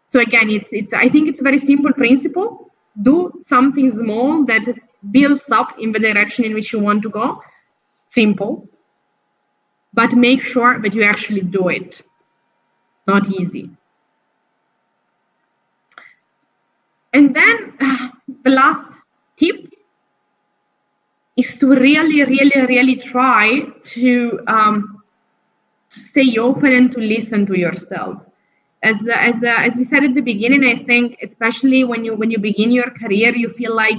So again, I think it's a very simple principle. Do something small that builds up in the direction in which you want to go. Simple. But make sure that you actually do it. Not easy. And then the last tip is to really try to stay open and to listen to yourself. As we said at the beginning, I think especially when you begin your career, you feel like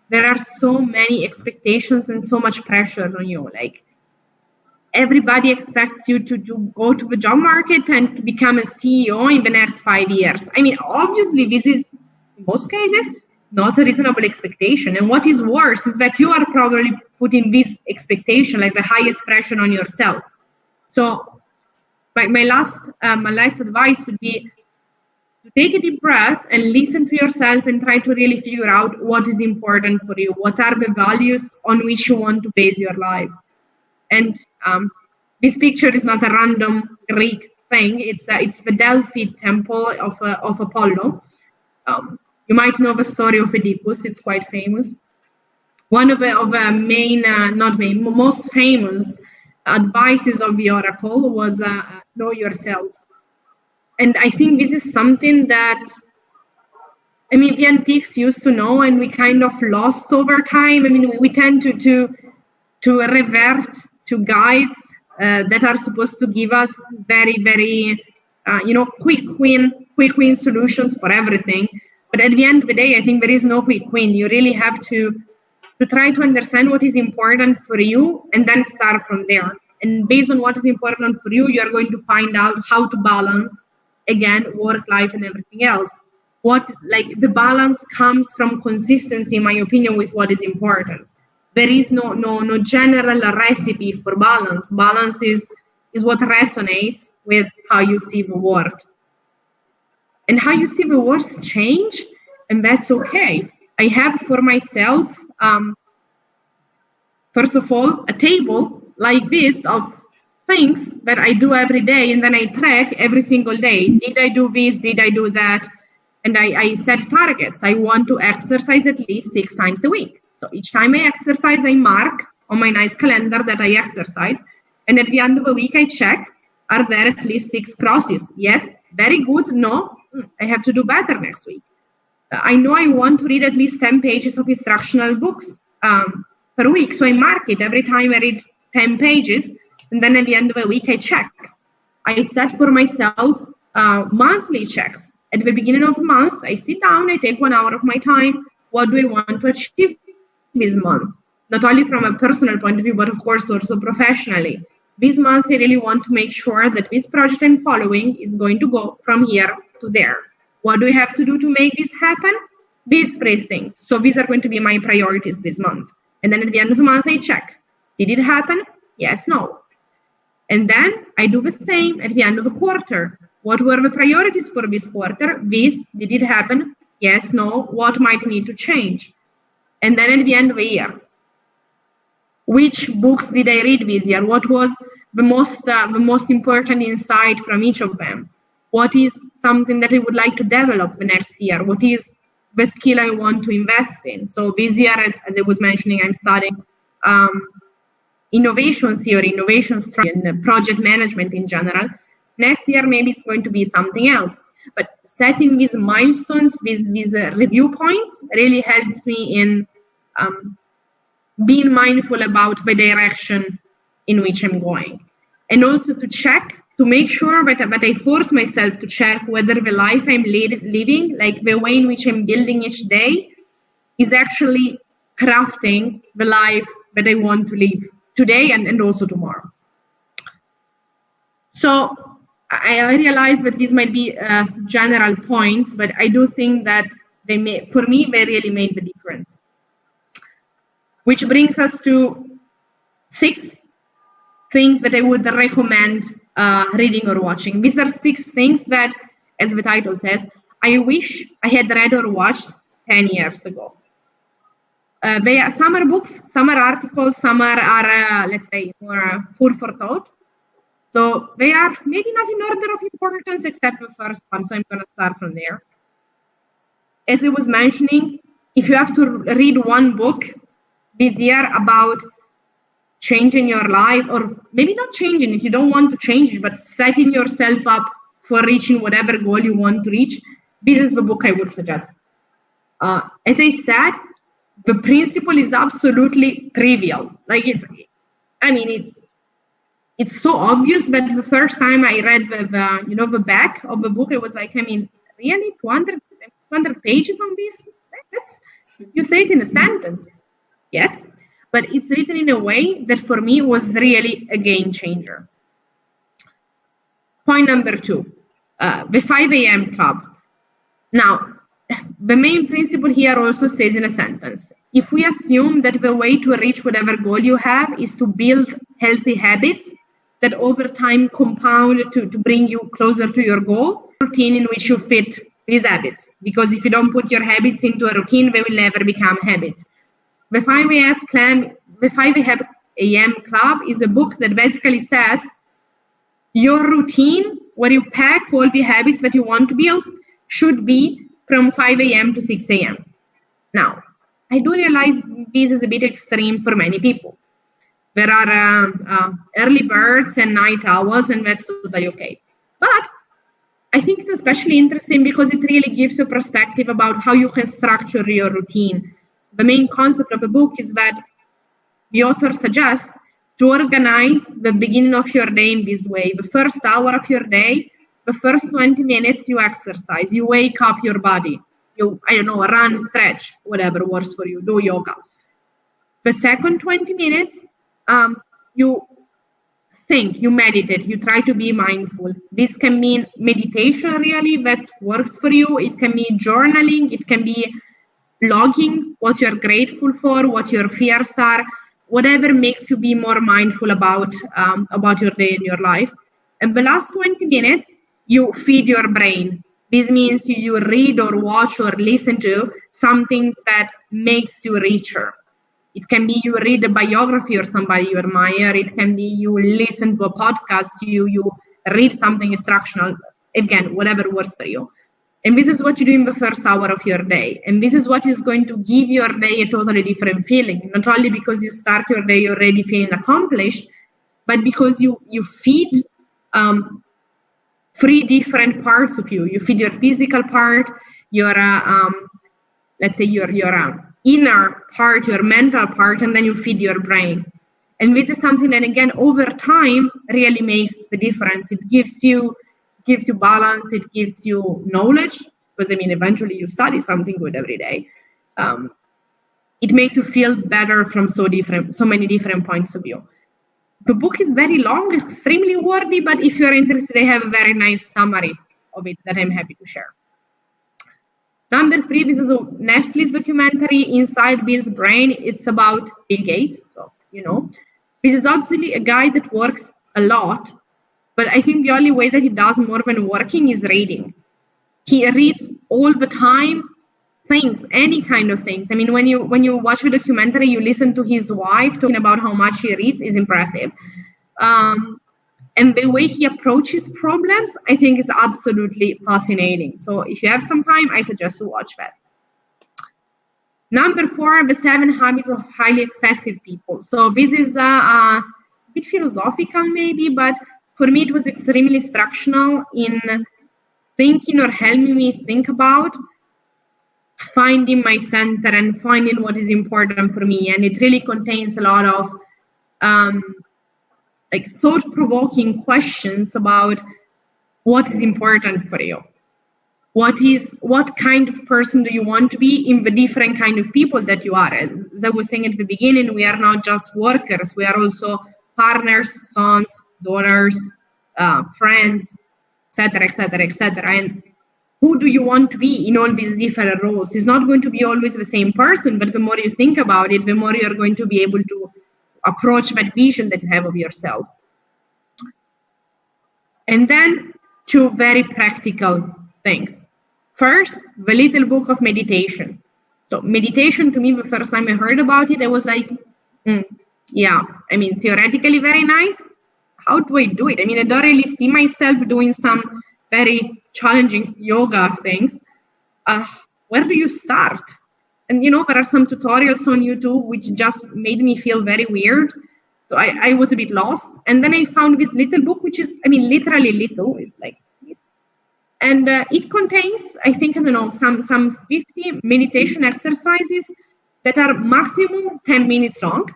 there are so many expectations and so much pressure on you. Like everybody expects you to go to the job market and to become a CEO in the next 5 years. Obviously, this is in most cases not a reasonable expectation. And what is worse is that you are probably putting this expectation, like the highest pressure, on yourself. So my last advice would be to take a deep breath and listen to yourself and try to really figure out what is important for you. What are the values on which you want to base your life? And this picture is not a random Greek thing. It's the Delphi temple of Apollo. You might know the story of Oedipus. It's quite famous. One of the most famous advices of the oracle was know yourself. And I think this is something that, the antiques used to know, and we kind of lost over time. We tend to revert to guides that are supposed to give us very, very, quick win solutions for everything. But at the end of the day, I think there is no quick win. You really have to try to understand what is important for you and then start from there. And based on what is important for you, you are going to find out how to balance, again, work, life, and everything else. The balance comes from consistency, in my opinion, with what is important. There is no general recipe for balance. Balance is what resonates with how you see the world. And how you see the world change, and that's okay. I have for myself, first of all, a table like this of things that I do every day, and then I track every single day. Did I do this? Did I do that? And I set targets. I want to exercise at least 6 times a week. So each time I exercise, I mark on my nice calendar that I exercise. And at the end of the week, I check, are there at least 6 crosses? Yes, very good. No, I have to do better next week. I know I want to read at least 10 pages of instructional books per week. So I mark it every time I read 10 pages. And then at the end of the week, I check. I set for myself monthly checks. At the beginning of the month, I sit down, I take 1 hour of my time. What do I want to achieve this month? Not only from a personal point of view, but of course also professionally. This month, I really want to make sure that this project I'm following is going to go from here to there. What do I have to do to make this happen? These 3 things. So these are going to be my priorities this month. And then at the end of the month, I check. Did it happen? Yes, no. And then I do the same at the end of the quarter. What were the priorities for this quarter? This, did it happen? Yes, no. What might need to change? And then at the end of the year, which books did I read this year? What was the most important insight from each of them? What is something that I would like to develop the next year? What is the skill I want to invest in? So this year, as I was mentioning, I'm studying innovation theory, innovation strategy, and project management in general. Next year, maybe it's going to be something else. But setting these milestones, these review points, really helps me in being mindful about the direction in which I'm going. And also to check, to make sure that I force myself to check whether the life I'm living, like the way in which I'm building each day, is actually crafting the life that I want to live today and also tomorrow. So I realize that these might be general points, but I do think that for me, they really made the difference. Which brings us to 6 things that I would recommend reading or watching. These are 6 things that, as the title says, I wish I had read or watched 10 years ago. Some are books, some are articles, some are let's say, more food for thought. So they are maybe not in order of importance, except the first one. So I'm going to start from there. As I was mentioning, if you have to read one book this year about changing your life, or maybe not changing it, you don't want to change it, but setting yourself up for reaching whatever goal you want to reach, this is the book I would suggest. As I said, the principle is absolutely trivial. Like it's so obvious, but the first time I read the back of the book, I was like, really 200 pages on this? You say it in a sentence. Yes, but it's written in a way that for me was really a game changer. Point number 2, the 5 a.m. club. Now, the main principle here also stays in a sentence. If we assume that the way to reach whatever goal you have is to build healthy habits that over time compound to bring you closer to your goal, routine in which you fit these habits. Because if you don't put your habits into a routine, they will never become habits. The 5 a.m. Club is a book that basically says your routine, where you pack all the habits that you want to build, should be from 5 a.m. to 6 a.m. Now, I do realize this is a bit extreme for many people. There are early birds and night owls, and that's totally okay. But I think it's especially interesting because it really gives you a perspective about how you can structure your routine. The main concept of the book is that the author suggests to organize the beginning of your day in this way. The first hour of your day, the first 20 minutes you exercise, you wake up your body. You, run, stretch, whatever works for you, do yoga. The second 20 minutes, you think, you meditate, you try to be mindful. This can mean meditation really that works for you. It can be journaling, it can be logging what you're grateful for, what your fears are, whatever makes you be more mindful about your day and your life. And the last 20 minutes, you feed your brain. This means you read or watch or listen to some things that makes you richer. It can be you read a biography or somebody you admire. It can be you listen to a podcast, you read something instructional. Again, whatever works for you. And this is what you do in the first hour of your day. And this is what is going to give your day a totally different feeling. Not only because you start your day already feeling accomplished, but because you feed 3 different parts of you. You feed your physical part, your, let's say your inner part, your mental part, and then you feed your brain. And this is something that, again, over time really makes the difference. It gives you balance, it gives you knowledge, because eventually you study something good every day. It makes you feel better from so many different points of view. The book is very long, extremely wordy, but if you're interested, I have a very nice summary of it that I'm happy to share. Number 3, this is a Netflix documentary, Inside Bill's Brain. It's about Bill Gates. So, this is obviously a guy that works a lot, but I think the only way that he does more than working is reading. He reads all the time, things, any kind of things. I mean, when you watch the documentary, you listen to his wife talking about how much he reads is impressive. And the way he approaches problems, I think is absolutely fascinating. So if you have some time, I suggest to watch that. Number 4, the 7 habits of highly effective people. So this is a bit philosophical maybe, but for me, it was extremely instructional in thinking or helping me think about finding my center and finding what is important for me. And it really contains a lot of thought-provoking questions about what is important for you. What kind of person do you want to be in the different kind of people that you are? As I was saying at the beginning, we are not just workers, we are also partners, sons, daughters, friends, etc., etc., etc. And who do you want to be in all these different roles? It's not going to be always the same person, but the more you think about it, the more you're going to be able to approach that vision that you have of yourself. And then 2 very practical things. First, the little book of meditation. So meditation, to me, the first time I heard about it, I was like, yeah, I mean, theoretically very nice. How do I do it? I mean, I don't really see myself doing some very challenging yoga things. Where do you start? And, there are some tutorials on YouTube which just made me feel very weird. So I was a bit lost. And then I found this little book, which is, literally little. It's like this. And it contains, I think, some 50 meditation exercises that are maximum 10 minutes long.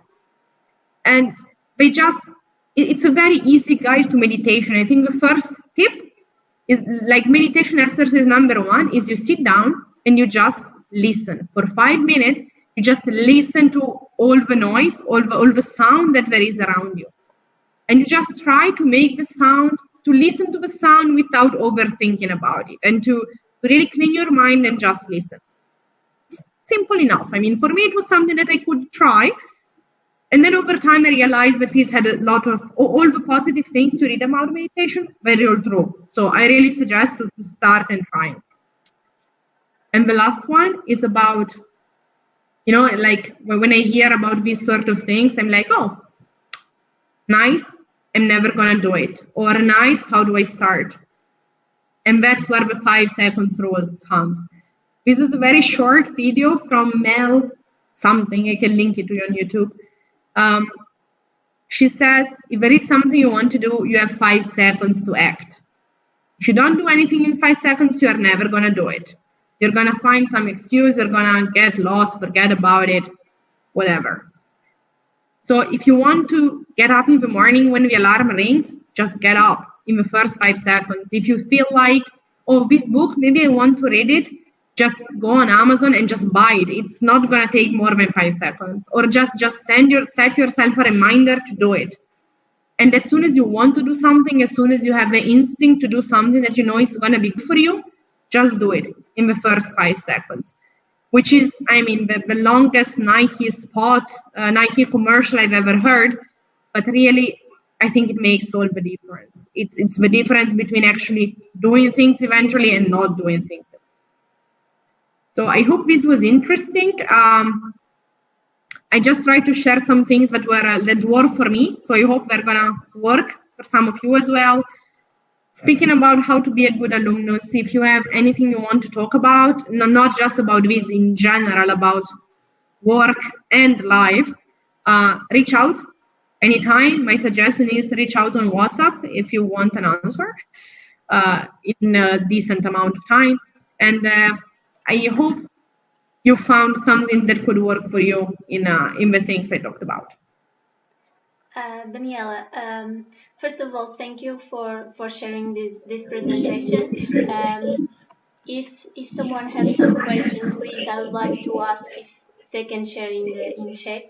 And it's a very easy guide to meditation. I think the first tip is meditation exercise number 1 is you sit down and you just listen for 5 minutes. You just listen to all the noise, all the sound that there is around you. And you just try to make the sound, to listen to the sound without overthinking about it, and to really clean your mind and just listen. It's simple enough. For me, it was something that I could try. And then over time, I realized that this had a lot of, all the positive things you read about meditation, very all true. So I really suggest to start and try it. And the last one is about, when I hear about these sort of things, I'm like, oh, nice, I'm never going to do it. Or nice, how do I start? And that's where the 5 seconds rule comes. This is a very short video from Mel something. I can link it to you on YouTube. She says, if there is something you want to do, you have 5 seconds to act. If you don't do anything in 5 seconds, you are never going to do it. You're going to find some excuse, you're going to get lost, forget about it, whatever. So if you want to get up in the morning when the alarm rings, just get up in the first 5 seconds. If you feel like, oh, this book, maybe I want to read it, just go on Amazon and just buy it. It's not going to take more than 5 seconds. Or just set yourself a reminder to do it. And as soon as you want to do something, as soon as you have the instinct to do something that you know is going to be good for you, just do it in the first 5 seconds. Which is, the longest Nike commercial I've ever heard. But really, I think it makes all the difference. It's the difference between actually doing things eventually and not doing things. So I hope this was interesting. I just tried to share some things that work for me. So I hope they're gonna work for some of you as well. Speaking about how to be a good alumnus, if you have anything you want to talk about, not just about this in general, about work and life, reach out anytime. My suggestion is reach out on WhatsApp if you want an answer in a decent amount of time. And I hope you found something that could work for you in the things I talked about. Daniela, first of all, thank you for sharing this presentation. If someone has some questions, please, I would like to ask if they can share in chat.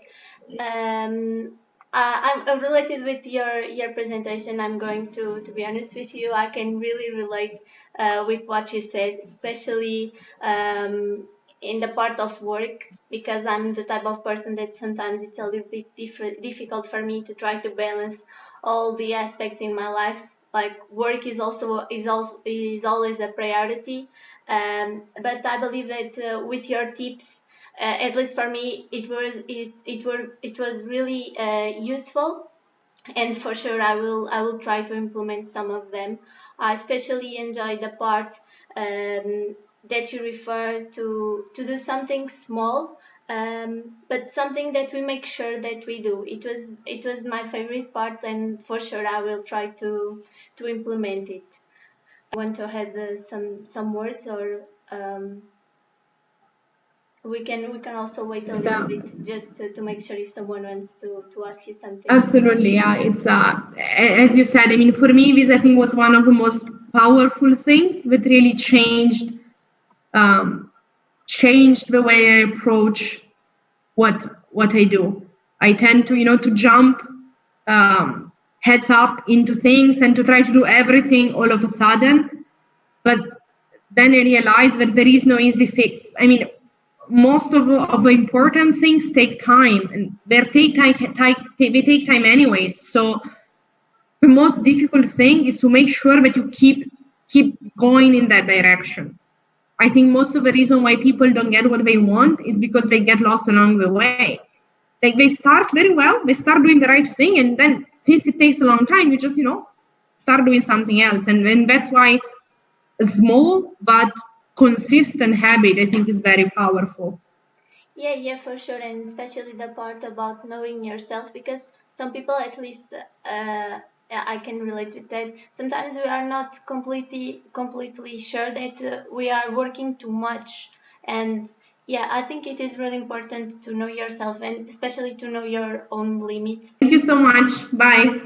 I'm related with your presentation. I'm going to be honest with you. I can really relate with what you said, especially in the part of work, because I'm the type of person that sometimes it's a little bit difficult for me to try to balance all the aspects in my life. Like work is always a priority, but I believe that with your tips, at least for me, it was really useful, and for sure I will try to implement some of them. I especially enjoy the part that you refer to do something small, but something that we make sure that we do. It was my favorite part, and for sure I will try to implement it. Want to add some words, or we can also wait a little bit just to make sure if someone wants to ask you something. Absolutely, yeah. It's as you said. I mean, for me, this I think was one of the most powerful things that really changed the way I approach what I do. I tend to to jump heads up into things and to try to do everything all of a sudden, but then I realized that there is no easy fix. I mean, most of the important things take time, and they take time anyways. So the most difficult thing is to make sure that you keep going in that direction. I think most of the reason why people don't get what they want is because they get lost along the way. Like they start very well, they start doing the right thing, and then since it takes a long time, you just start doing something else, and then that's why a small but consistent habit I think is very powerful. Yeah, for sure, and especially the part about knowing yourself, because some people, at least I can relate with that. Sometimes we are not completely sure that we are working too much, and yeah, I think it is really important to know yourself, and especially to know your own limits. Thank you so much. Bye.